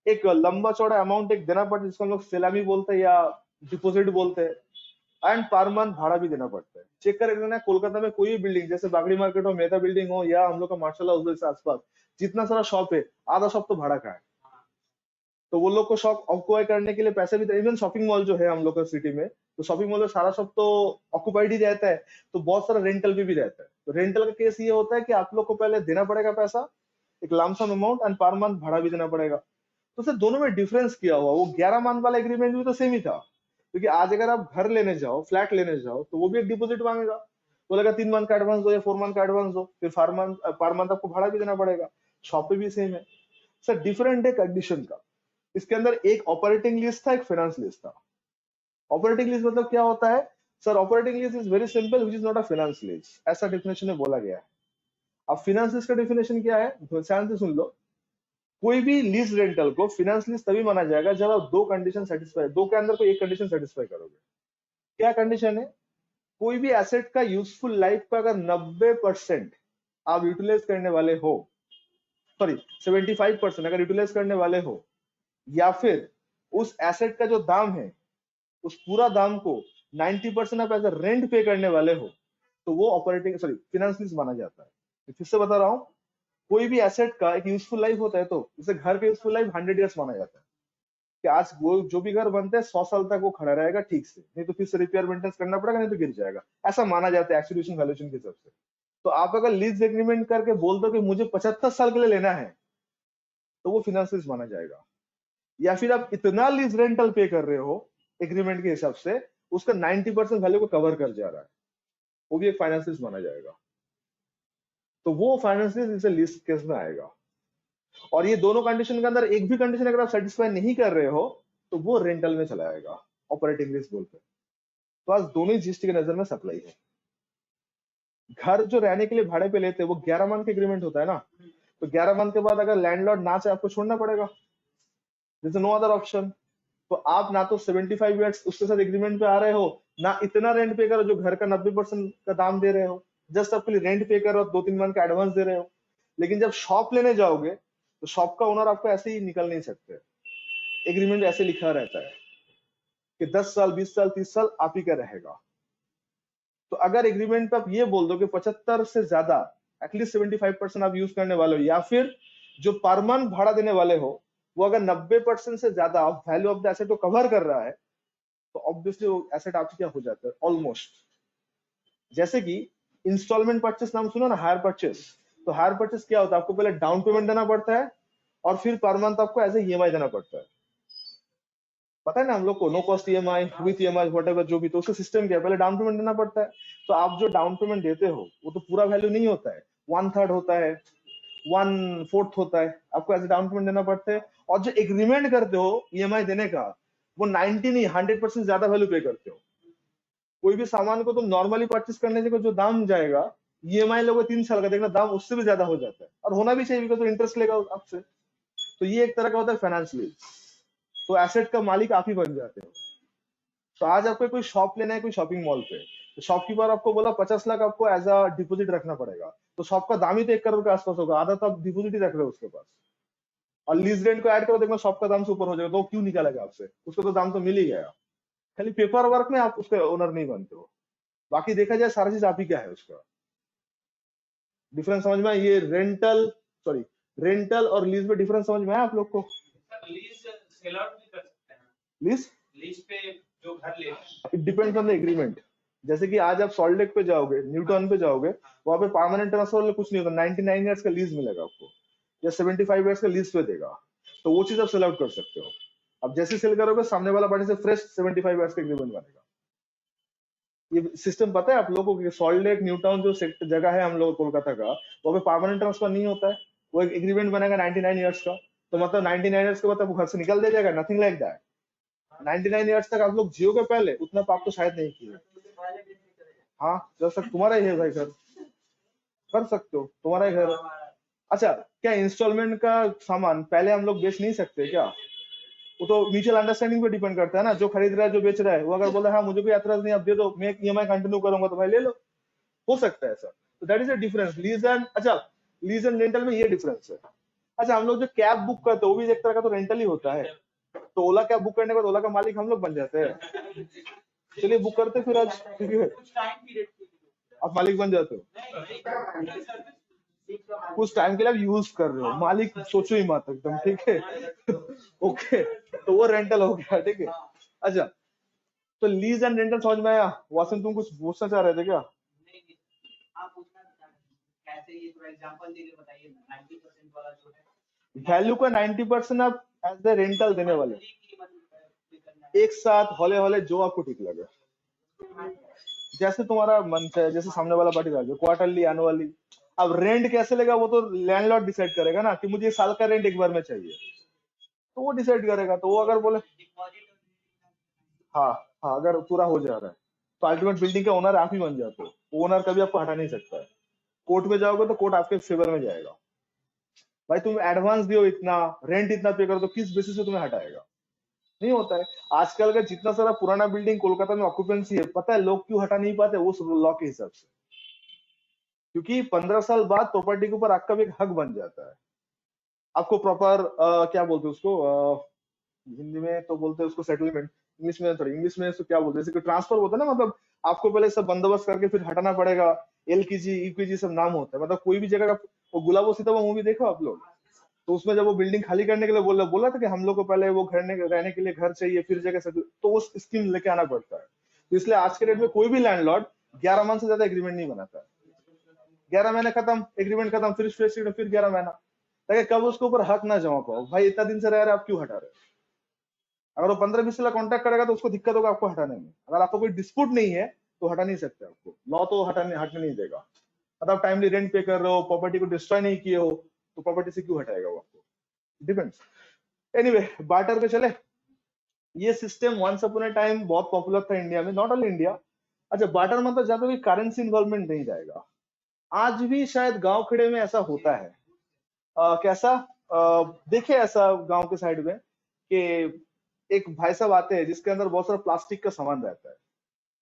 एक लंबा चौड़ा अमाउंट एक देना पड़ता है, जिसको हम लोग सैलरी बोलते हैं या डिपॉजिट बोलते हैं, एंड पर मंथ भाड़ा भी देना पड़ता है। चेक कर लेना, कोलकाता में कोई भी बिल्डिंग, जैसे बागड़ी मार्केट हो, मेहता बिल्डिंग हो, या हम लोग का मार्शल हाउस के आसपास जितना सारा शॉप है, आधा शॉप तो भाड़ा का है। तो वो लोग को शॉप ऑक्युपाई करने के लिए पैसे भी, इवन शॉपिंग मॉल जो है हम लोग का सिटी में, तो शॉपिंग मॉल में सारा शॉप तो ऑक्युपाइड ही रहता है, तो बहुत सारा रेंटल भी रहता है। तो रेंटल का केस ये होता है कि आप लोग को पहले देना पड़ेगा पैसा, एक lump sum amount, and per month भाड़ा भी देना पड़ेगा। तो सर दोनों में डिफरेंस किया हुआ, वो 11 मंथ वाला एग्रीमेंट भी तो सेम ही था, क्योंकि आज अगर आप घर लेने जाओ, फ्लैट लेने जाओ, तो वो भी एक डिपॉजिट मांगेगा, बोलेगा 3 मंथ का एडवांस दो या 4 मंथ का एडवांस दो, फिर पर मंथ आपको भाड़ा भी देना पड़ेगा। शॉप पे भी सेम है सर, डिफरेंट है कंडीशन का। इसके अंदर एक ऑपरेटिंग लीज था, एक फाइनेंस लीज था। ऑपरेटिंग लीज मतलब क्या होता है sir? Operating lease is very simple, which is not a finance lease, ऐसा डेफिनेशन में बोला गया है। अब फाइनेंस लीज का डेफिनेशन क्या है, ध्यान से सुन लो। कोई भी लीज रेंटल को फाइनेंस लीज तभी माना जाएगा जब आप 2 कंडीशन सेटिस्फाई, 2 के अंदर कोई एक कंडीशन सेटिस्फाई करोगे। क्या कंडीशन है? कोई भी एसेट का यूजफुल लाइफ का अगर 90% आप यूटिलाइज करने वाले हो, सॉरी 75% अगर यूटिलाइज करने वाले हो, या फिर उस एसेट का जो दाम है उस पूरा दाम को 90% आप एज अ रेंट पे करने वाले हो, तो वो ऑपरेटिंग सॉरी फाइनेंस लीज माना जाता है। फिर से बता रहा हूं, कोई भी एसेट का एक यूजफुल लाइफ होता है, तो जैसे घर का यूजफुल लाइफ 100 इयर्स माना जाता है, कि आज वो जो भी घर बनते हैं 100 साल तक वो खड़ा रहेगा ठीक से, नहीं तो फिर से रिपेयर मेंटेनेंस करना पड़ेगा, नहीं तो गिर जाएगा, ऐसा माना जाता है एक्सटीट्यूशन वैल्यूएशन के हिसाब से। तो आप अगर लीज एग्रीमेंट करके बोल दो कि मुझे 75 साल के लिए लेना है, तो वो फिनेंस लीज माना जाएगा। या फिर आप इतना लीज रेंटल पे कर रहे हो एग्रीमेंट के हिसाब से, उसका 90% वैल्यू को कवर कर जा रहा है, वो भी एक फाइनेंस लीज माना जाएगा। तो वो फाइनेंस लीज इसे लीज केस में आएगा। और ये दोनों कंडीशन के अंदर एक भी कंडीशन अगर आप सेटिस्फाई नहीं कर रहे हो, तो वो रेंटल में चला जाएगा, ऑपरेटिंग लीज बोलते हैं। तो आज दोनों ही जीएसटी के नजर में सप्लाई है। घर जो रहने के लिए भाड़े पे लेते हैं वो 11 मंथ का एग्रीमेंट होता है ना, तो 11 मंथ के बाद अगर लैंडलॉर्ड ना चाहे आपको छोड़ना पड़ेगा, दिस नो अदर ऑप्शन। तो आप ना तो 75 ईयर्स उसके साथ एग्रीमेंट पे आ रहे हो, ना इतना रेंट पे करो जो घर का 90% का दाम दे रहे हो, जस्ट आपके लिए रेंट पे करो, 2-3 मंथ का एडवांस दे रहे हो। लेकिन जब शॉप लेने जाओगे तो शॉप का ओनर आपको ऐसे ही निकल नहीं सकते, एग्रीमेंट ऐसे लिखा रहता है कि 10 साल 20 साल 30 साल आप ही का रहेगा। तो अगर एग्रीमेंट पे आप ये बोल दो कि 75 से ज्यादा एटलीस्ट 75% आप यूज करने वाले हो, या फिर जो पर मंथ भाड़ा देने वाले हो वो अगर 90% से ज्यादा वैल्यू ऑफ द एसेट को कवर कर रहा है, तो ऑब्वियसली वो एसेट आपसे क्या हो जाता है ऑलमोस्ट। जैसे कि इंस्टॉलमेंट परचेस नाम सुना ना, हायर परचेस। तो हायर परचेस क्या होता है, आपको पहले डाउन पेमेंट देना पड़ता है और फिर पर मंथ आपको एज ए ईएमआई देना पड़ता है। पता है ना हम लोग को, no cost EMI with EMI whatever जो भी, तो उसका सिस्टम क्या है, पहले डाउन पेमेंट देना पड़ता है। तो आप जो डाउन पेमेंट देते हो वो तो पूरा वैल्यू नहीं होता है, 1/3 होता है, 1/4 होता है, आपको एज ए डाउन पेमेंट देना पड़ता है। और जो एग्रीमेंट करते हो ईएमआई देने का, वो 90 नहीं 100% ज्यादा वैल्यू पे करते हो। कोई भी सामान को तुम नॉर्मली परचेस करने से जो दाम जाएगा, ईएमआई लोगे 3 साल का, देखना दाम उससे भी ज्यादा हो जाता है, और होना भी चाहिए बिकॉज तो इंटरेस्ट लेगा आपसे। तो ये एक तरह का होता है फाइनेंस लीज। तो एसेट का मालिक आप ही बन जाते हो। तो आज आपको कोई शॉप लेना है कोई शॉपिंग मॉल पे, तो शॉपकीपर आपको बोला 50 लाख आपको एज अ डिपोजिट रखना पड़ेगा, तो शॉप का दाम ही तो 1 करोड़ के आसपास होगा, आधा तो आप डिपोजिट ही रख रहे हो उसके पास। और लीज रेंट को ऐड करो, देखो शॉप का दाम से ऊपर हो जाएगा, तो क्यों निकालेगा आपसे, उसको तो दाम तो मिल ही गया। खाली पेपर वर्क में आप उसके ओनर नहीं बनते हो, बाकी देखा जाए सारा चीज आप ही क्या है। उसका डिफरेंस समझ में? ये रेंटल और लीज में डिफरेंस समझ में आया आप लोग को? लीज सेल आउट भी कर सकते हैं, लीज पे जो घर ले रहे हैं, it depends on the agreement. जैसे कि आज आप सॉल्ट लेक पे जाओगे, न्यूटन पे जाओगे, वहां पे परमानेंट ट्रांसफर कुछ नहीं होता, 99 ईयर्स का लीज मिलेगा आपको, या 75 ईयर्स का लीज पे देगा, तो वो चीज आप सेल आउट कर सकते हो। अब जैसे सेल करोगे सामने वाला पार्टी से फ्रेश 75 ईयर्स का एग्रीमेंट बनेगा। ये सिस्टम पता है आप लोगों को? सॉल्ट लेक न्यूटाउन जो जगह है हम लोग कोलकाता का, वहाँ पे परमानेंट ट्रांसफर नहीं होता है, वो एक एग्रीमेंट बनेगा 99 ईयर्स का, तो मतलब 99 ईयर्स के बाद आपको घर से निकल दे जाएगा, नथिंग लाइक दैट। 99 ईयर्स तक आप लोग जियोगे, पहले उतना पाप तो शायद नहीं किए। हाँ, जब तक तुम्हारा ही है भाई घर, कर सकते हो, तुम्हारा ही घर। अच्छा, क्या इंस्टॉलमेंट का सामान पहले हम लोग बेच नहीं सकते क्या? वो तो म्यूचुअल अंडरस्टैंडिंग पे डिपेंड करता है ना, जो खरीद रहा है जो बेच रहा है, वो अगर बोला हाँ मुझे कोई एतराज नहीं, आप दे दो, मैं ईएमआई कंटिन्यू करूंगा, तो भाई ले लो, हो सकता है ऐसा। तो that is a difference lease and, अच्छा लीज एंड रेंटल में ये डिफरेंस है। अच्छा, हम लोग जो कैब बुक करते हैं वो भी एक तरह का तो रेंटल ही होता है, तो ओला कैब बुक करने के बाद ओला का मालिक हम लोग बन जाते हैं। चलिए बुक करते फिर आज, ठीक है, कुछ टाइम पीरियड के लिए आप मालिक बन जाते हो, कुछ टाइम के लिए आप यूज कर रहे हो, मालिक सोचो ही मत एकदम, ठीक है। ओके, तो वो रेंटल हो गया, ठीक है। अच्छा, तो लीज एंड रेंटल समझ में आया? वासन तुम कुछ पूछना चाह रहे थे क्या? नहीं, आप पूछना कैसे, ये थोड़ा एग्जांपल देके बताइए ना, 90% वाला जो है वैल्यू का 90% आप एज ए रेंटल देने वाले, एक साथ हौले हौले जो आपको ठीक लगे, जैसे तुम्हारा मन चाहे, जैसे सामने वाला पार्टी डाल दो, क्वार्टरली एनुअली। अब रेंट कैसे लेगा वो तो लैंडलॉर्ड डिसाइड करेगा ना, कि मुझे साल का रेंट एक बार में चाहिए, तो वो डिसाइड करेगा। तो वो अगर बोले हाँ हाँ, अगर पूरा हो जा रहा है तो अल्टीमेट बिल्डिंग का ओनर आप ही बन जाते हो, ओनर कभी आपको हटा नहीं सकता है। कोर्ट में जाओगे तो कोर्ट आपके फेवर में जाएगा, भाई तुम एडवांस दियो इतना, रेंट इतना पे करो, तो किस बेसिस पे तुम्हें हटाएगा? नहीं होता है। आजकल का जितना सारा पुराना बिल्डिंग कोलकाता में ऑक्यूपेंसी है, पता है लोग क्यों हटा नहीं पाते? उस लॉ के हिसाब से, क्योंकि 15 साल बाद प्रॉपर्टी के ऊपर आपका भी एक हक बन जाता है। आपको प्रॉपर क्या बोलते हैं उसको, हिंदी में तो बोलते हैं उसको सेटलमेंट, इंग्लिश में इसको क्या बोलते हैं, जैसे ट्रांसफर होता है ना, मतलब आपको पहले सब बंदोबस्त करके फिर हटाना पड़ेगा, एलकेजी ईकेजी सब नाम होता है, मतलब कोई भी जगह का, वो गुलाबो सीता मूवी देखो आप लोग, तो उसमें जब वो बिल्डिंग खाली करने के लिए बोला था कि हम लोग को पहले वो रहने के लिए घर चाहिए, फिर जगह सेटल, तो वो स्कीम लेके आना पड़ता है। तो इसलिए आज के डेट में कोई भी लैंडलॉर्ड 11 मंथ से ज्यादा एग्रीमेंट नहीं बनाता है। 11 महीने खत्म, एग्रीमेंट खत्म, फिर 11 महीना, ताकि कब उसके ऊपर हक ना जमा पाओ। भाई इतना दिन से रह रहे आप क्यों हटा रहे? अगर वो 15-20 साल कॉन्ट्रैक्ट करेगा तो उसको दिक्कत होगा आपको हटाने में। अगर आपको कोई डिस्प्यूट नहीं है तो हटा नहीं सकते आपको, लॉ तो हटने नहीं देगा। अगर आप टाइमली रेंट पे कर रहे हो, प्रॉपर्टी को डिस्ट्रॉय नहीं किए हो, तो प्रॉपर्टी से क्यों हटाएगा वो आपको? डिपेंड्स। एनीवे, बार्टर पे चले। ये system once upon a time बहुत पॉपुलर था इंडिया में, नॉट ओनली इंडिया। अच्छा, बार्टर मतलब जहाँ पे भी करेंसी इन्वॉल्वमेंट नहीं जाएगा। आज भी शायद गांव खेड़े में ऐसा होता है। कैसा? देखे ऐसा गांव के साइड में कि एक भाई साहब आते हैं जिसके अंदर बहुत सारा प्लास्टिक का सामान रहता है,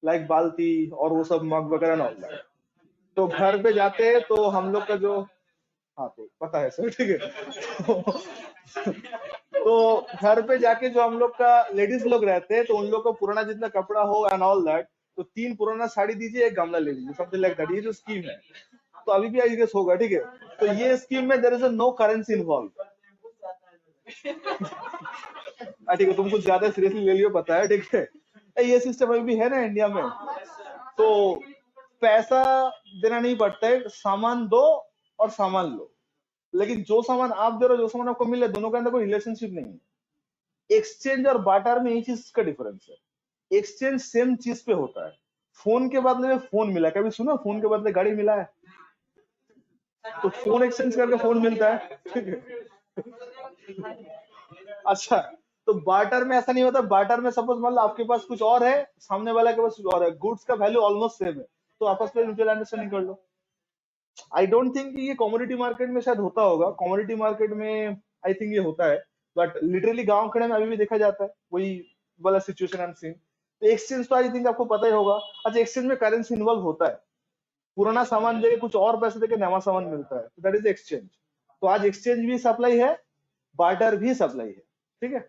लाइक बाल्टी और वो सब मग वगैरह ना होता है। तो घर पे जाते हैं तो हम लोग का जो, हाँ तो पता है सर, ठीक है। तो घर पे जाके जो हम लोग का लेडीज लोग रहते हैं, तो उन लोग का पुराना जितना कपड़ा हो एंड ऑल दैट, तो 3 पुराना साड़ी दीजिए, एक गमला ले लीजिए, समथिंग लाइक दैट। ये जो स्कीम है, तो अभी भी आई गेस होगा, ठीक है। तो ये स्कीम में there is no currency involve. ठीक है, तुम कुछ ज्यादा सीरियसली ले लियो, पता है, ठीक है। ये सिस्टम अभी भी है ना इंडिया में। तो पैसा देना नहीं पड़ता है, सामान दो और सामान लो। लेकिन जो सामान आप दे रहे हो, जो सामान आपको मिले, दोनों के अंदर कोई रिलेशनशिप नहीं है। एक्सचेंज और बार्टर में ये चीज का डिफरेंस है। एक्सचेंज सेम चीज पे होता है। फोन के बदले में फोन मिला, कभी सुना फोन के बदले गाड़ी मिला है? तो फोन एक्सचेंज करके फोन मिलता है, ठीक है। अच्छा, तो बार्टर में ऐसा नहीं होता। बार्टर में सपोज मान लो आपके पास कुछ और है, सामने वाला के पास कुछ और है, गुड्स का वैल्यू ऑलमोस्ट सेम है, तो आपस में म्यूचुअल अंडरस्टैंडिंग कर लो। आई डोंट थिंक कि ये कमोडिटी मार्केट में शायद होता होगा। कमोडिटी मार्केट में आई थिंक ये होता है, बट लिटरली गांव खड़े में अभी भी देखा जाता है वही वाला सिचुएशन आई एम सीइंग। तो एक्सचेंज तो आई थिंक आपको पता ही होगा। अच्छा, एक्सचेंज में करेंसी इन्वॉल्व होता है। पुराना सामान देके कुछ और पैसे देके नया सामान मिलता है, दैट इज एक्सचेंज। तो आज एक्सचेंज भी सप्लाई है, बार्टर भी सप्लाई है, ठीक है।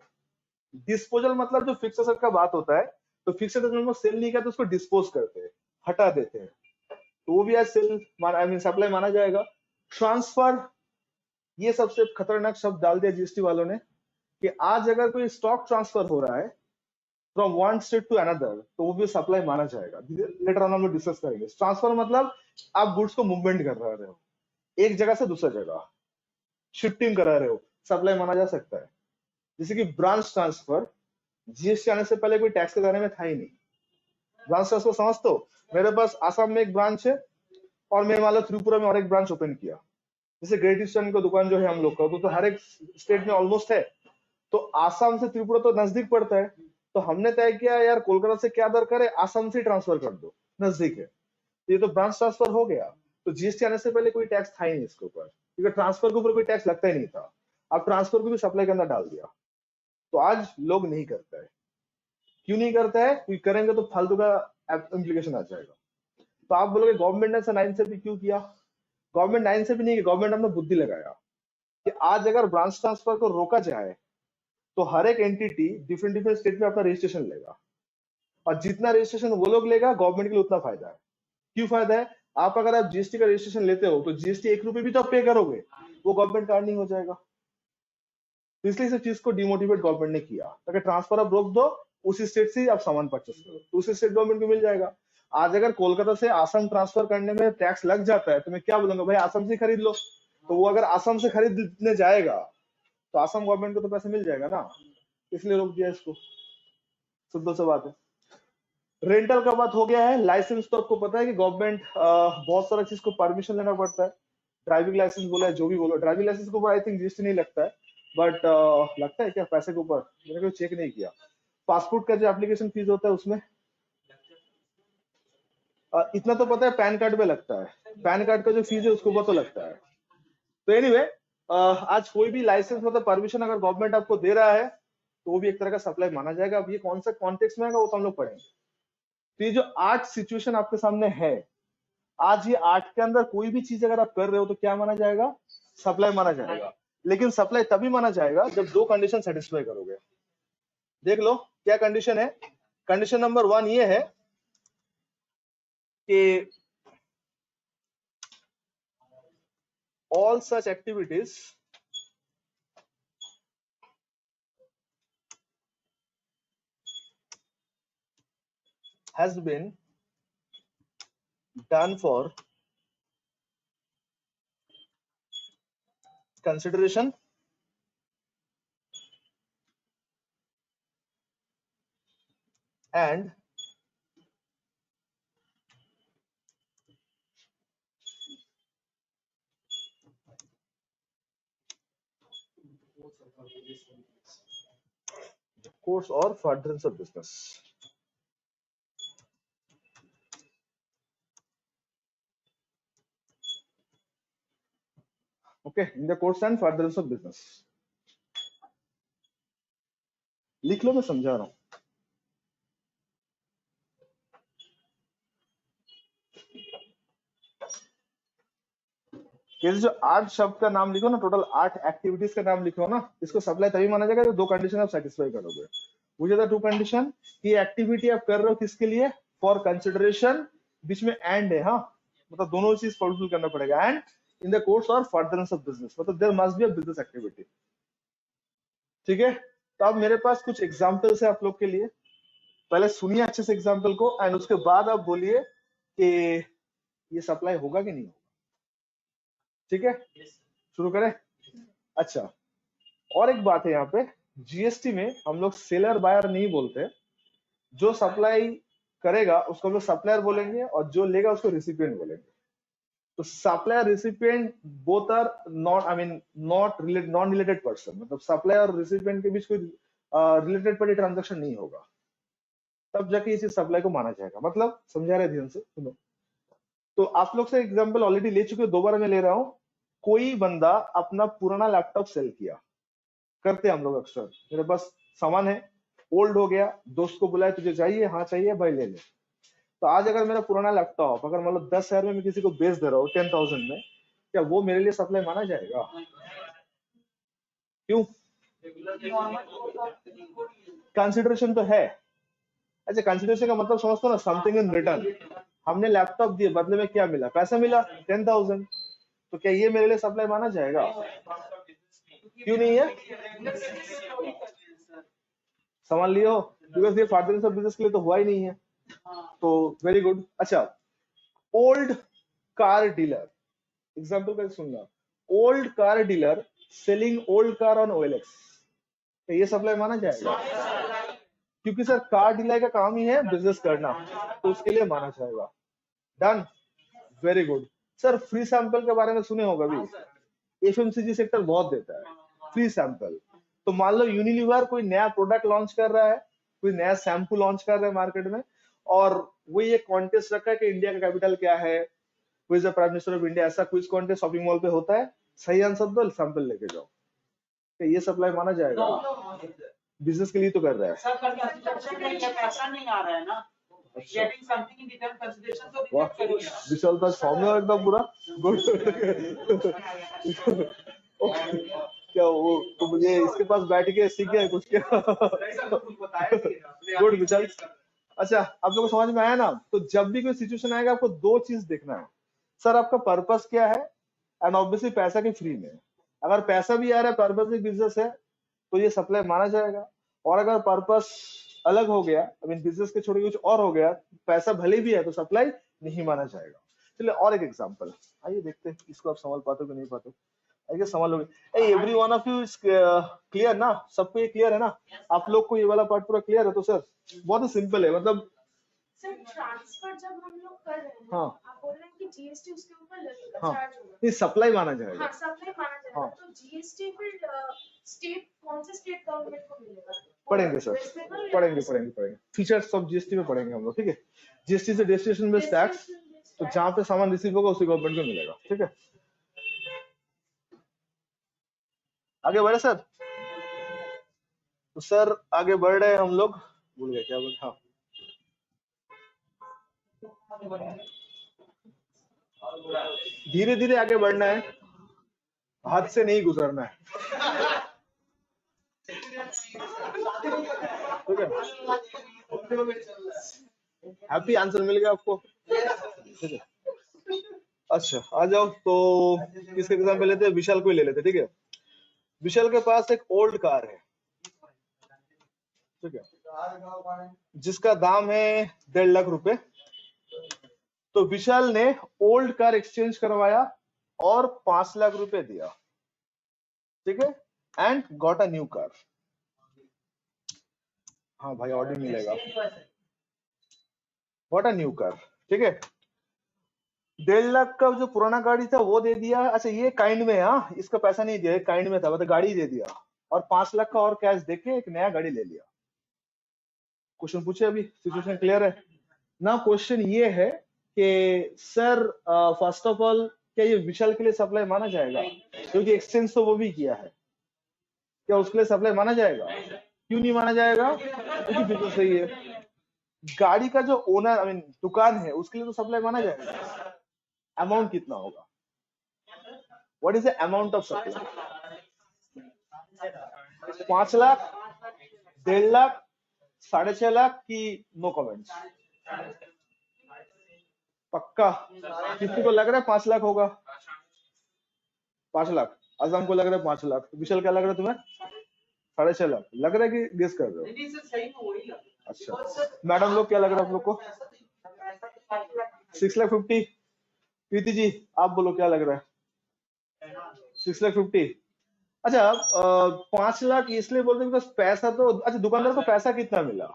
डिस्पोजल मतलब जो फिक्स एसेट का बात होता है, तो फिक्स एसेट में सेल नहीं करते, उसको डिस्पोज करते हैं, हटा देते हैं, तो वो भी आज सेल आई मीन सप्लाई माना जाएगा। ट्रांसफर, ये सबसे खतरनाक शब्द डाल दिया जीएसटी वालों ने, कि आज अगर कोई स्टॉक ट्रांसफर हो रहा है from one state to another, तो वो भी सप्लाई माना जाएगा। लेटर ऑन हम लोग डिस्कस करेंगे। ट्रांसफर मतलब आप गुड्स को मूवमेंट कर रहे हो एक जगह से दूसरी जगह, शिफ्टिंग करा रहे हो, सप्लाई माना जा सकता है। जैसे कि ब्रांच ट्रांसफर, जीएसटी आने से पहले कोई टैक्स के दायरे में था ही नहीं। ब्रांच ट्रांसफर समझते हो? मेरे पास आसाम में एक ब्रांच है और मैं मान लो त्रिपुरा में और एक ब्रांच ओपन किया। जैसे ग्रेट ईस्टर्न का दुकान जो है हम लोग का, तो हर एक स्टेट में ऑलमोस्ट है। तो आसाम से त्रिपुरा तो नजदीक पड़ता है, तो हमने तय किया यार कोलकाता से क्या दर है, आसाम से ट्रांसफर कर दो, नजदीक है। तो ये तो ब्रांच ट्रांसफर हो गया। तो जीएसटी आने से पहले कोई टैक्स था ही नहीं इसके ऊपर, क्योंकि ट्रांसफर के ऊपर कोई टैक्स लगता ही नहीं था। अब ट्रांसफर को भी सप्लाई के अंदर डाल दिया, तो आज लोग नहीं करता है। क्यों नहीं करता है? क्योंकि करेंगे तो फालतू का इम्प्लीकेशन आ जाएगा। तो आप बोलोगे गवर्नमेंट ने नाइंसाफी क्यों किया? गवर्नमेंट नाइंसाफी नहीं की, गवर्नमेंट हमने बुद्धि लगाया कि आज अगर ब्रांच ट्रांसफर को रोका जाए तो हर एक एंटिटी डिफरेंट डिफरेंट स्टेट में अपना रजिस्ट्रेशन लेगा, और जितना रजिस्ट्रेशन वो लोग लेगा गवर्नमेंट के लिए उतना फायदा है। क्यों फायदा है? अगर आप जीएसटी का रजिस्ट्रेशन लेते हो तो जीएसटी 1 रुपए भी तो आप पे करोगे, वो गवर्नमेंट का अर्निंग हो जाएगा। तो इसलिए इस चीज को डिमोटिवेट गवर्नमेंट ने किया, ताकि ट्रांसफर आप रोक दो, उसी स्टेट से आप सामान परचेस करो, तो उसी स्टेट गवर्नमेंट को मिल जाएगा। आज अगर कोलकाता से आसाम ट्रांसफर करने में टैक्स लग जाता है, तो मैं क्या बोलूंगा, भाई आसाम से खरीद लो। तो वो अगर आसाम से खरीदने जाएगा तो आसाम गवर्नमेंट को तो पैसा मिल जाएगा ना, इसलिए रोक दिया इसको। सिंपल सा बात है। रेंटल का बात हो गया है। लाइसेंस तो आपको पता है कि गवर्नमेंट बहुत सारा चीज को परमिशन लेना पड़ता है। ड्राइविंग लाइसेंस बोला है, जो भी बोलो, ड्राइविंग लाइसेंस के ऊपर आई थिंक जीएसटी नहीं लगता है, बट लगता है क्या पैसे के ऊपर? मैंने कोई चेक नहीं किया। पासपोर्ट का जो एप्लीकेशन फीस होता है उसमें इतना तो पता है पैन कार्ड पे लगता है। पैन कार्ड का जो फीस है उसके ऊपर तो लगता है। तो एनीवे, आज कोई भी लाइसेंस मतलब परमिशन अगर गवर्नमेंट आपको दे रहा है तो वो भी एक तरह का सप्लाई माना जाएगा। अब ये कौन सा कॉन्टेक्स्ट में आएगा वो तो हम लोग पढ़ेंगे। तो ये जो आर्ट सिचुएशन आपके सामने है, आज ये आर्ट के अंदर कोई भी चीज अगर आप कर रहे हो तो क्या माना जाएगा? सप्लाई माना जाएगा। लेकिन सप्लाई तभी माना जाएगा जब 2 कंडीशन सेटिस्फाई करोगे। देख लो क्या कंडीशन है। कंडीशन नंबर 1 ये है कि all such activities has been done for consideration and course or furtherance of business. Okay, in the course and furtherance of business. लिख लो, मैं समझा रहा हूं. ये जो 8 शब्द का नाम लिखो ना, टोटल 8 एक्टिविटीज का नाम लिखो ना, इसको सप्लाई तभी माना जाएगा जब 2 कंडीशन आप सेटिस्फाई करोगे. मुझे तो 2 कंडीशन कि एक्टिविटी आप कर रहे हो किसके लिए, फॉर कंसिडरेशन, बीच में एंड है, हाँ, मतलब दोनों चीज फुलफिल करना पड़ेगा, एंड इन द कोर्स और फर्दरेंस ऑफ बिजनेस, मतलब there must be a business activity. ठीक है, तो अब मेरे पास कुछ एग्जांपल्स है आप लोग के लिए. पहले सुनिए अच्छे से एग्जांपल को, एंड उसके बाद आप बोलिए कि ये सप्लाई होगा कि नहीं होगा. ठीक है, शुरू करें. अच्छा, और एक बात है यहाँ पे, जीएसटी में हम लोग सेलर बायर नहीं बोलते. जो सप्लाई करेगा उसको हम लोग सप्लायर बोलेंगे, और जो लेगा उसको रिसिपिएंट बोलेंगे. तो supplier recipient both are not, I mean non related person, मतलब सप्लायर और रिसिपिएंट के बीच कोई रिलेटेड पार्टी ट्रांजैक्शन नहीं होगा, तब जाके ये चीज सप्लाई को माना जाएगा. मतलब समझा रहे ध्यान से सुनो. तो आप लोग से एग्जांपल ऑलरेडी ले चुके, दोबारा मैं ले रहा हूं. कोई बंदा अपना पुराना लैपटॉप सेल किया, करते हैं हम लोग अक्सर, मेरे पास सामान है, ओल्ड हो गया, दोस्त को बुलाया, तुझे चाहिए, हाँ चाहिए भाई ले ले. तो आज अगर मेरा पुराना लैपटॉप अगर मतलब 10,000 में मैं किसी को बेच दे रहा हूँ 10,000 में, क्या वो मेरे लिए सप्लाई माना जाएगा? क्यों? कंसिडरेशन तो है. अच्छा, कंसिडरेशन का मतलब समझते हो ना, समथिंग इन रिटर्न. हमने लैपटॉप दिए, बदले में क्या मिला, पैसा मिला 10,000. तो क्या ये मेरे लिए सप्लाई माना जाएगा? क्यों नहीं है? समझ लियो, बिकॉज ये फर्दरेंस ऑफ बिजनेस के लिए तो हुआ ही नहीं है. तो वेरी गुड. अच्छा, ओल्ड कार डीलर, एग्जांपल का सुनना. Old car dealer selling old car on OLX, तो ये सप्लाई माना जाएगा? क्योंकि सर कार डीलर का काम ही है बिजनेस करना, तो उसके लिए माना जाएगा. Done, very good. Sir free sample के बारे में सुने होगा भी, एफएमसीजी सेक्टर बहुत देता है फ्री सैंपल. तो मान लो यूनिलीवर कोई नया प्रोडक्ट लॉन्च कर रहा है, कोई नया शैम्पू लॉन्च कर रहा है मार्केट में, और वो ये कॉन्टेस्ट रखा है कि इंडिया का कैपिटल क्या है, quiz the prime minister of India, ऐसा क्विज कॉन्टेस्ट शॉपिंग मॉल पे होता है. सही आंसर दो, सैंपल लेके जाओ. तो ये सप्लाई माना जाएगा? बिजनेस के लिए तो कर रहा है. पैसा नहीं आ रहा है ना. अच्छा, Getting something in return consideration, so वाह, reject करिए. विशाल था फॉर्म में एकदम पूरा गुड. क्या वो तो मुझे इसके पास बैठ के सीख गया कुछ क्या? गुड विशाल. अच्छा, आप लोगों को समझ में आया ना? तो जब भी कोई सिचुएशन आएगा, आपको 2 चीज देखना है. सर आपका पर्पस क्या है, एंड ऑब्वियसली पैसा की फ्री में. अगर पैसा भी आ रहा है, पर्पस भी बिजनेस है, तो ये सप्लाई माना जाएगा. और अगर पर्पस अलग हो गया, आई मीन बिजनेस के छोड़ के कुछ और हो गया, पैसा भले भी है, तो सप्लाई नहीं माना जाएगा. चलिए और एक एग्जांपल, आइए देखते हैं इसको आप समझ पाते हो कि नहीं पाते हो. आइए समझ लोगे. Every one of you is clear ना? सबको ये क्लियर है ना? आप लोग को ये वाला पार्ट पूरा क्लियर है? तो सर बहुत ही सिंपल है, मतलब सर ट्रांसफर जब हम लोग कर रहे हैं, हाँ, आप बोल रहे हैं कि जीएसटी उसके ऊपर लगेगा, हाँ, चार्ज होगा. ये सप्लाई माना जाएगा. हाँ, सप्लाई माना जाएगा. हाँ. तो जीएसटी फिर स्टेट, कौन से स्टेट गवर्नमेंट को मिलेगा? पढ़ेंगे सर, पढ़ेंगे. फीचर्स ऑफ जीएसटी में पढ़ेंगे हम लोग. ठीक है, जीएसटी से डेस्टिनेशन बेस्ड टैक्स, तो जहाँ पे सामान रिसीव होगा उसी गवर्नमेंट को मिलेगा. ठीक है, आगे बढ़े सर. तो सर आगे बढ़ रहे हैं हम लोग, भूल गए क्या बोल. हाँ, धीरे धीरे आगे बढ़ना है, हाथ से नहीं गुजरना है. ठीक है, हैप्पी आंसर मिल गया आपको. ठीक है, अच्छा आ जाओ. तो किसके एग्जाम्पल लेते हैं? विशाल को ही ले लेते. ठीक है, विशाल के पास एक ओल्ड कार है. ठीक है, जिसका दाम है 1.5 लाख रुपए। तो विशाल ने ओल्ड कार एक्सचेंज करवाया और 5 लाख रुपए दिया, ठीक है, and got a new car. हाँ भाई ऑडी मिलेगा, गॉट अ न्यू कार, ठीक है। 1.5 लाख का जो पुराना गाड़ी था वो दे दिया। अच्छा ये काइंड में, हाँ इसका पैसा नहीं दिया, काइंड में था, मतलब गाड़ी दे दिया, और 5 लाख का और कैश देके एक नया गाड़ी ले लिया। क्वेश्चन पूछे अभी, सिचुएशन क्लियर है ना? क्वेश्चन ये है कि सर फर्स्ट ऑफ ऑल क्या ये विशाल के लिए सप्लाई माना जाएगा, क्योंकि एक्सचेंज तो वो भी किया है, क्या उसके लिए सप्लाई माना जाएगा? क्यों नहीं माना जाएगा? क्योंकि बिल्कुल सही है, गाड़ी का जो ओनर आई मीन दुकान है उसके लिए तो सप्लाई माना जाएगा। अमाउंट कितना होगा? What is the amount of supply? 5 lakh, 1.5 lakh, 6.5 lakh की नो कमेंट्स? पक्का? किसी को लग रहा है 5 लाख होगा? 5 लाख आजम को लग रहा है 5 लाख, विशाल क्या लग रहा है तुम्हें? 6.5 लाख लग रहा है कि गेस कर रहे हो? अच्छा मैडम लोग क्या लग रहा है आप लोग को? 6 लाख 50? प्रीति जी आप बोलो क्या लग रहा है? 6 लाख 50? अच्छा 5 लाख इसलिए बोलते हैं बिकॉज पैसा तो, अच्छा दुकानदार को पैसा कितना मिला?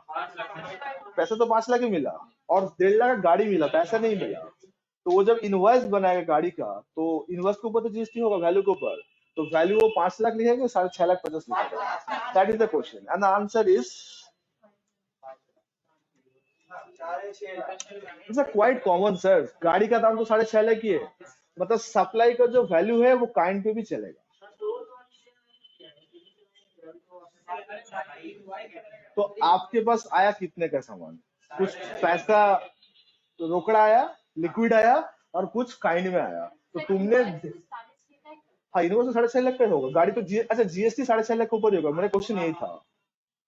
पैसा तो 5 लाख ही मिला, और 1.5 लाख का गाड़ी मिला, पैसा नहीं मिला। तो वो जब इनवॉइस बनाएगा गाड़ी का, तो इनवॉइस के ऊपर तो जीएसटी होगा वैल्यू के ऊपर, तो वैल्यू वो 5 लाख लिखेंगे, 6.5 लाख 50 लिखेगा। That is the question and the answer is it's quite common sir. गाड़ी का दाम तो 6.5 लाख ही है, मतलब सप्लाई का जो वैल्यू है वो काइंड पे भी चलेगा। तो आपके पास आया कितने का सामान? कुछ पैसा तो रोकड़ा आया, लिक्विड आया, और कुछ काइंड में आया। तो तुमने हाँ यूनिवर्सल 6.5 लाख का होगा गाड़ी तो अच्छा जीएसटी 6.5 लाख के ऊपर ही होगा। मेरा क्वेश्चन यही था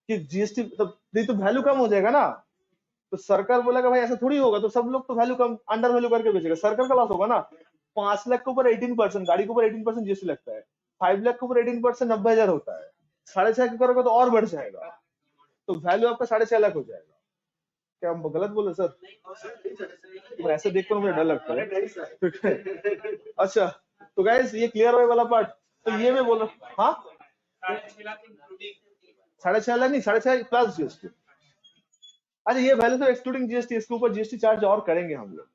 कि जीएसटी तो वैल्यू कम हो जाएगा ना, तो सरकार बोलेगा भाई ऐसा थोड़ी होगा, तो सब लोग तो वैल्यू कम अंडर वैल्यू करके बेचेगा, सरकार का लॉस होगा ना। 5 लाख के ऊपर 18%, गाड़ी के ऊपर 18% जीएसटी लगता है, 5 लाख के ऊपर 18% 90,000 होता है, 6.5 के करोगे तो और बढ़ जाएगा, तो वैल्यू आपका 6.5 लाख हो जाएगा। क्या हम गलत बोले सर? तो ऐसे देखकर मुझे डर लगता है। अच्छा तो गाइस ये क्लियर हो वाला पार्ट, तो ये मैं बोल रहा हूँ। हाँ 6.5 लाख नहीं, 6.5 प्लस जीएसटी। अच्छा ये वैल्यू तो एक्सक्लूडिंग जीएसटी, इसके ऊपर जीएसटी चार्ज और करेंगे हम लोग।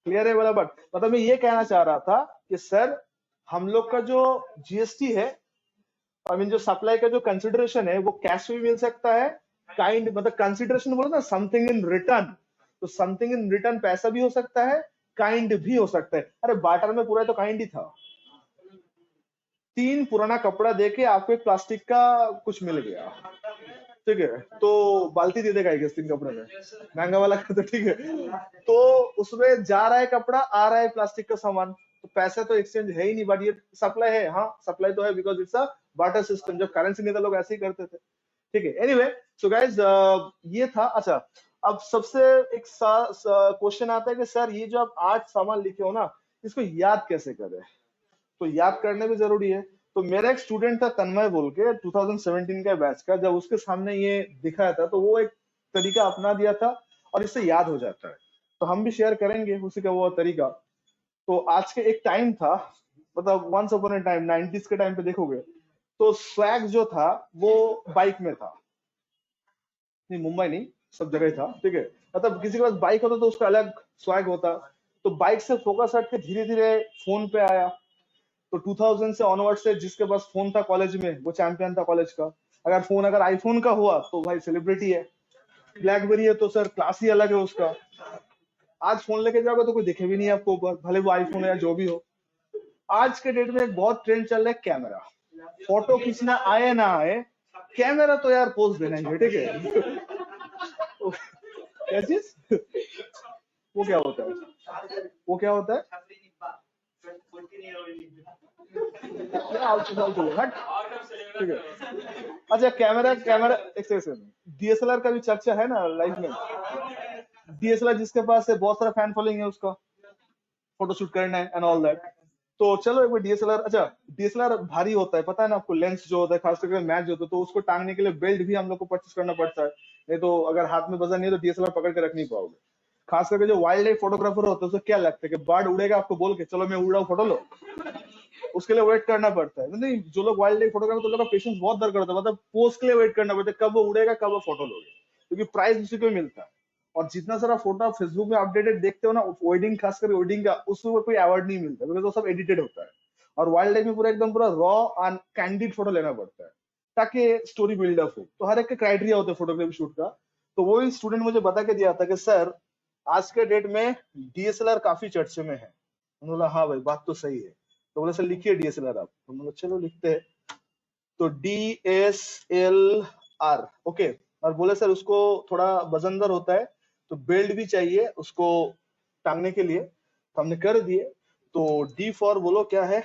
क्लियर है वाला बात? मतलब मैं ये कहना चाह रहा था कि सर हम लोग का जो जीएसटी है, आई मीन जो सप्लाई का जो कंसिडरेशन है वो कैश में मिल सकता है, काइंड मतलब कंसिडरेशन बोलो ना समथिंग इन रिटर्न, तो समथिंग इन रिटर्न पैसा भी हो सकता है, काइंड भी हो सकता है। अरे बाटर में पूरा तो काइंड ही था। 3 पुराना कपड़ा देके आपको एक प्लास्टिक का कुछ मिल गया, ठीक है, तो बाल्टी दे देगा 3 कपड़े में, महंगा वाला तो ठीक है, तो उसमें जा रहा है कपड़ा, आ रहा है प्लास्टिक का सामान, तो पैसा तो एक्सचेंज है ही नहीं, बट ये सप्लाई है। हाँ सप्लाई तो है because it's a barter system, जब करेंसी नहीं था लोग ऐसे ही करते थे, ठीक है। एनीवे सो गाइस ये था। अच्छा अब सबसे एक क्वेश्चन आता है कि सर ये जो आप 8 सामान लिखे हो ना, इसको याद कैसे करें? तो याद करने भी जरूरी है। तो मेरा एक स्टूडेंट था तन्मय बोल के 2017 का बैच का, जब उसके सामने ये दिखाया था तो वो एक तरीका अपना दिया था और इससे याद हो जाता है, तो हम भी शेयर करेंगे उसी का वो तरीका। तो आज के एक टाइम था, मतलब once upon a time 90s के टाइम पे देखोगे तो स्वैग जो था वो बाइक में था, नहीं मुंबई नहीं सब जगह था, ठीक है, मतलब किसी के पास बाइक होता तो उसका अलग स्वैग होता। तो बाइक से फोकस हट के धीरे धीरे फोन पे आया, तो 2000 से ऑनवर्ड से जिसके पास फोन था कॉलेज में वो चैंपियन था कॉलेज का। अगर फोन अगर आईफोन का हुआ तो भाई सेलिब्रिटी है, ब्लैकबेरी है तो सर क्लास ही अलग है उसका। आज फोन लेके जाओगे तो कोई दिखे भी नहीं आपको ऊपर, भले वो आईफोन है या जो भी हो। आज के डेट में एक बहुत ट्रेंड चल रहा है कैमरा, फोटो खींचना आए ना आए कैमरा तो यार पोज देना ही है, ठीक है। क्या चीज? वो क्या होता है? वो क्या होता है? ठीक है। अच्छा कैमरा एक सेकंड, डीएसएलआर का भी चर्चा है ना लाइफ में। डीएसएलआर जिसके पास है बहुत सारा फैन फॉलोइंग है उसका, फोटो शूट करना है एंड ऑल दैट, तो चलो एक बार डीएसएलआर, अच्छा डीएसएलआर भारी होता है पता है ना आपको, लेंस जो होता है खास करके मैच जो होता है, तो उसको टांगने के लिए बेल्ट भी हम लोग को परचेस करना पड़ता है, नहीं तो अगर हाथ में वजन नहीं है तो डीएसएलआर पकड़ के रख नहीं पाओगे। खास करके जो वाइल्ड लाइफ फोटोग्राफर होता है उसको क्या लगता है कि बर्ड उड़ेगा आपको बोल के चलो मैं उड़ रहा हूँ फोटो लो, उसके लिए वेट करना पड़ता है। नहीं, जो लोग वाइल्ड लाइफ फोटोग्राफर तो लोग का पेशेंस बहुत दर करता है, मतलब पोस्ट के लिए वेट करना पड़ता है कब वो उड़ेगा कब वो फोटो लोगे, क्योंकि प्राइस उसी को मिलता है। और जितना सारा फोटो आप फेसबुक में अपडेटेड देखते हो ना वेडिंग, खास कर वेडिंग का, उसमें कोई अवार्ड नहीं मिलता बिकॉज वो सब एडिटेड होता है। और वाइल्ड लाइफ में पूरा एकदम पूरा रॉ एंड कैंडिड फोटो लेना पड़ता है ताकि स्टोरी बिल्डअप हो। तो हर एक का क्राइटेरिया होता है फोटोग्राफी शूट का। तो वही स्टूडेंट मुझे बता के दिया था कि सर आज के डेट में डीएसएलआर काफी चर्चे में है। उन्होंने बोला हाँ भाई बात तो सही है। तो बोले सर लिखिए डीएसएलआर आप, तो बोला चलो लिखते हैं। तो DSLR ओके, और बोले सर उसको थोड़ा वजनदार होता है तो बेल्ट भी चाहिए उसको टांगने के लिए, तो हमने कर दिए। तो D फॉर बोलो क्या है?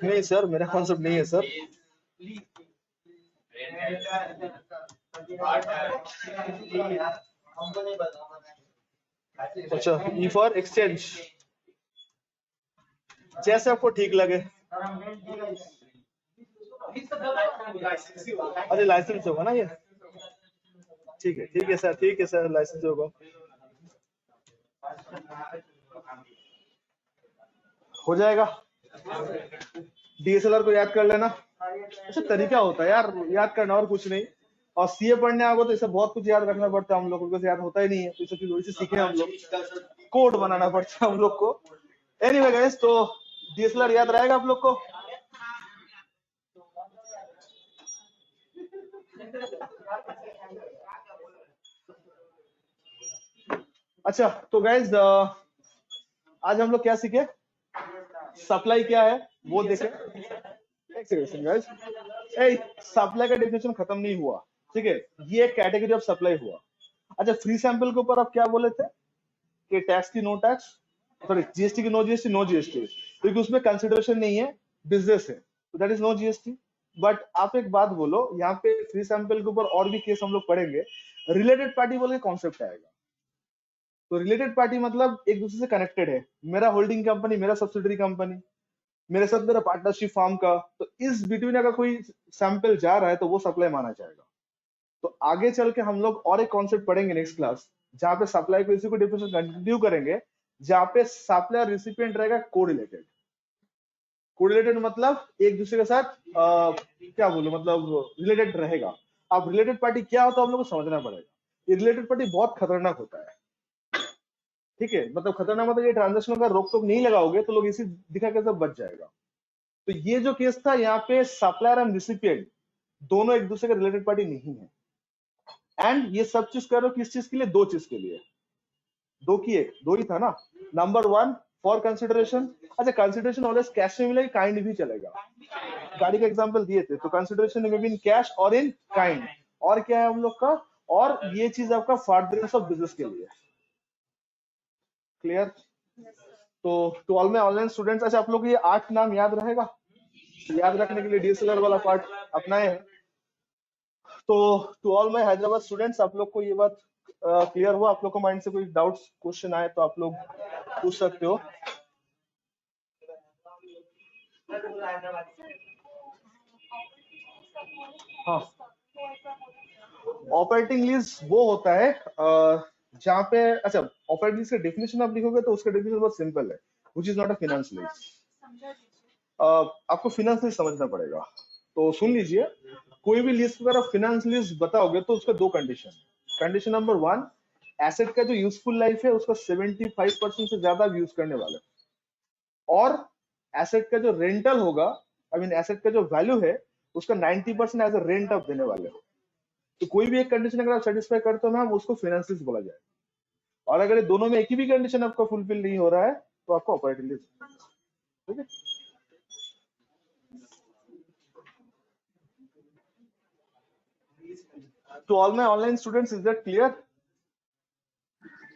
नहीं सर मेरा कॉन्सेप्ट नहीं है सर। अच्छा E फॉर एक्सचेंज, जैसे आपको ठीक लगे। अरे लाइसेंस होगा ना ये, ठीक है सर, ठीक है सर लाइसेंस होगा, हो जाएगा। डीएसएलआर को याद कर लेना। अच्छा तरीका होता है यार याद करना और कुछ नहीं। और सीए पढ़ने आओगे तो इसे बहुत कुछ याद रखना पड़ता है हम लोग को, याद होता ही नहीं है, तो इसे वही से सीखे हम लोग, कोड बनाना पड़ता है हम लोग को। एनीवे गाइस, तो डीएसएलआर याद रहेगा आप लोग को? अच्छा तो गाइस आज हम लोग क्या सीखे, सप्लाई क्या है वो देखें। एक सेकंड गाइस, सप्लाई का डेफिनेशन खत्म नहीं हुआ, ठीक है, ये एक कैटेगरी ऑफ सप्लाई हुआ। अच्छा फ्री सैंपल के ऊपर आप क्या बोले थे कि टैक्स की नो टैक्स, सॉरी जीएसटी की नो जीएसटी, नो जीएसटी, क्योंकि उसमें कंसिडरेशन नहीं है, बिजनेस है, तो that is no GST. But आप एक बात बोलो, यहाँ पे फ्री सैंपल के ऊपर और भी केस हम लोग पढ़ेंगे, रिलेटेड पार्टी बोल के कॉन्सेप्ट आएगा। तो रिलेटेड पार्टी मतलब एक दूसरे से कनेक्टेड है, मेरा होल्डिंग कंपनी, मेरा सब्सिडरी कंपनी, मेरे साथ मेरा पार्टनरशिप फार्म का, तो इस बिटवीन अगर कोई सैंपल जा रहा है तो वो सप्लाई माना जाएगा। तो आगे चल के हम लोग और एक कॉन्सेप्ट पढ़ेंगे नेक्स्ट क्लास, जहाँ पे सप्लाई को इसी को डिफरेंशिएट कंटिन्यू करेंगे, जहाँ पे सप्लायर रिसिपिएंट रहेगा कोरिलेटेड। कोरिलेटेड मतलब एक दूसरे के साथ क्या बोलूं, मतलब रिलेटेड रहेगा। अब रिलेटेड पार्टी क्या होता है हम लोग को समझना पड़ेगा। ये रिलेटेड पार्टी बहुत खतरनाक होता है, ठीक है, मतलब खतरनाक मतलब ये ट्रांजेक्शन का रोक टोक नहीं लगाओगे तो लोग इसी दिखा के सब बच जाएगा। तो ये जो केस था यहाँ पे सप्लायर एंड रिसिपिएंट दोनों एक दूसरे के रिलेटेड पार्टी नहीं है। एंड ये सब चीज कर रहे हो किस चीज के लिए, दो चीज के लिए, दो की एक, दो ही था ना। नंबर वन फॉर कंसिडरेशन, अच्छा कंसिडरेशन ऑलवेज कैश में मिलेगा, काइंड भी चलेगा, गाड़ी का एग्जांपल दिए थे, तो कंसिडरेशन में भी इन कैश और इन काइंड। और क्या है हम लोग का, और ये चीज आपका फर्दरेंस ऑफ बिजनेस के लिए, क्लियर। तो to all my online students, अच्छा आप लोग ये 8 नाम याद रहेगा, याद रखने के लिए डीएसएलआर वाला पार्ट अपनाए हैं। तो to all my Hyderabad students, आप लोग को ये बात क्लियर हुआ? आप लोग को माइंड से कोई डाउट्स क्वेश्चन आए तो आप लोग पूछ सकते हो। हाँ, ऑपरेटिंग लीज वो होता है जहाँ पे, अच्छा ऑपरेटिंग लीज का डेफिनेशन आप लिखोगे तो उसका डेफिनेशन बहुत सिंपल है, which is not a finance lease. आपको फाइनेंस लीज समझना पड़ेगा। तो सुन लीजिए, कोई भी लीज अगर आप फाइनेंस लीज बताओगे तो उसका दो condition. Condition number one, asset का जो यूजफुल लाइफ है उसका 75% से ज्यादा यूज करने वाले, और एसेट का जो रेंटल होगा, आई मीन एसेट का जो वैल्यू है उसका 90% एज अ रेंट आप देने वाले हो। तो कोई भी एक कंडीशन अगर आप सेटिस्फाई करते हो मैम, उसको फाइनेंस लीज बोला जाएगा। और अगर ये दोनों में एक ही भी कंडीशन आपका फुलफिल नहीं हो रहा है तो आपको ऑपरेटिंग लीज, ठीक है। To all my online students, is that clear?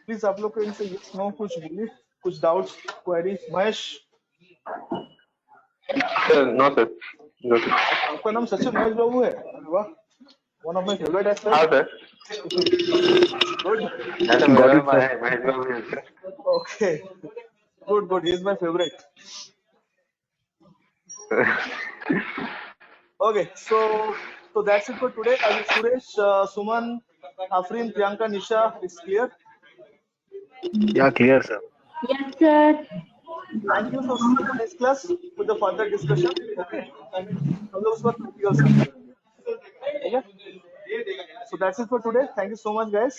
Please आप लोग को इनसे यस नो कुछ बोलिए, कुछ doubts query. Mahesh, sir no sir, आपका नाम सचिन महेश बाबू है? वाह, one of my favorite as well. हाँ सर, Good. मैं तो Got मेरा it, sir. महेश बाबू है sir. Okay. Good, good. He's my favorite. Okay, so that's it for today. I will Suresh, Suman, Afrin, Priyanka, Nisha. It's clear. Yeah, clear, sir. Yes, sir. Thank you. So see you in the next class with the further discussion. Okay. हम लोग उसका practical start करेंगे. Okay. So that's it for today. Thank you so much, guys.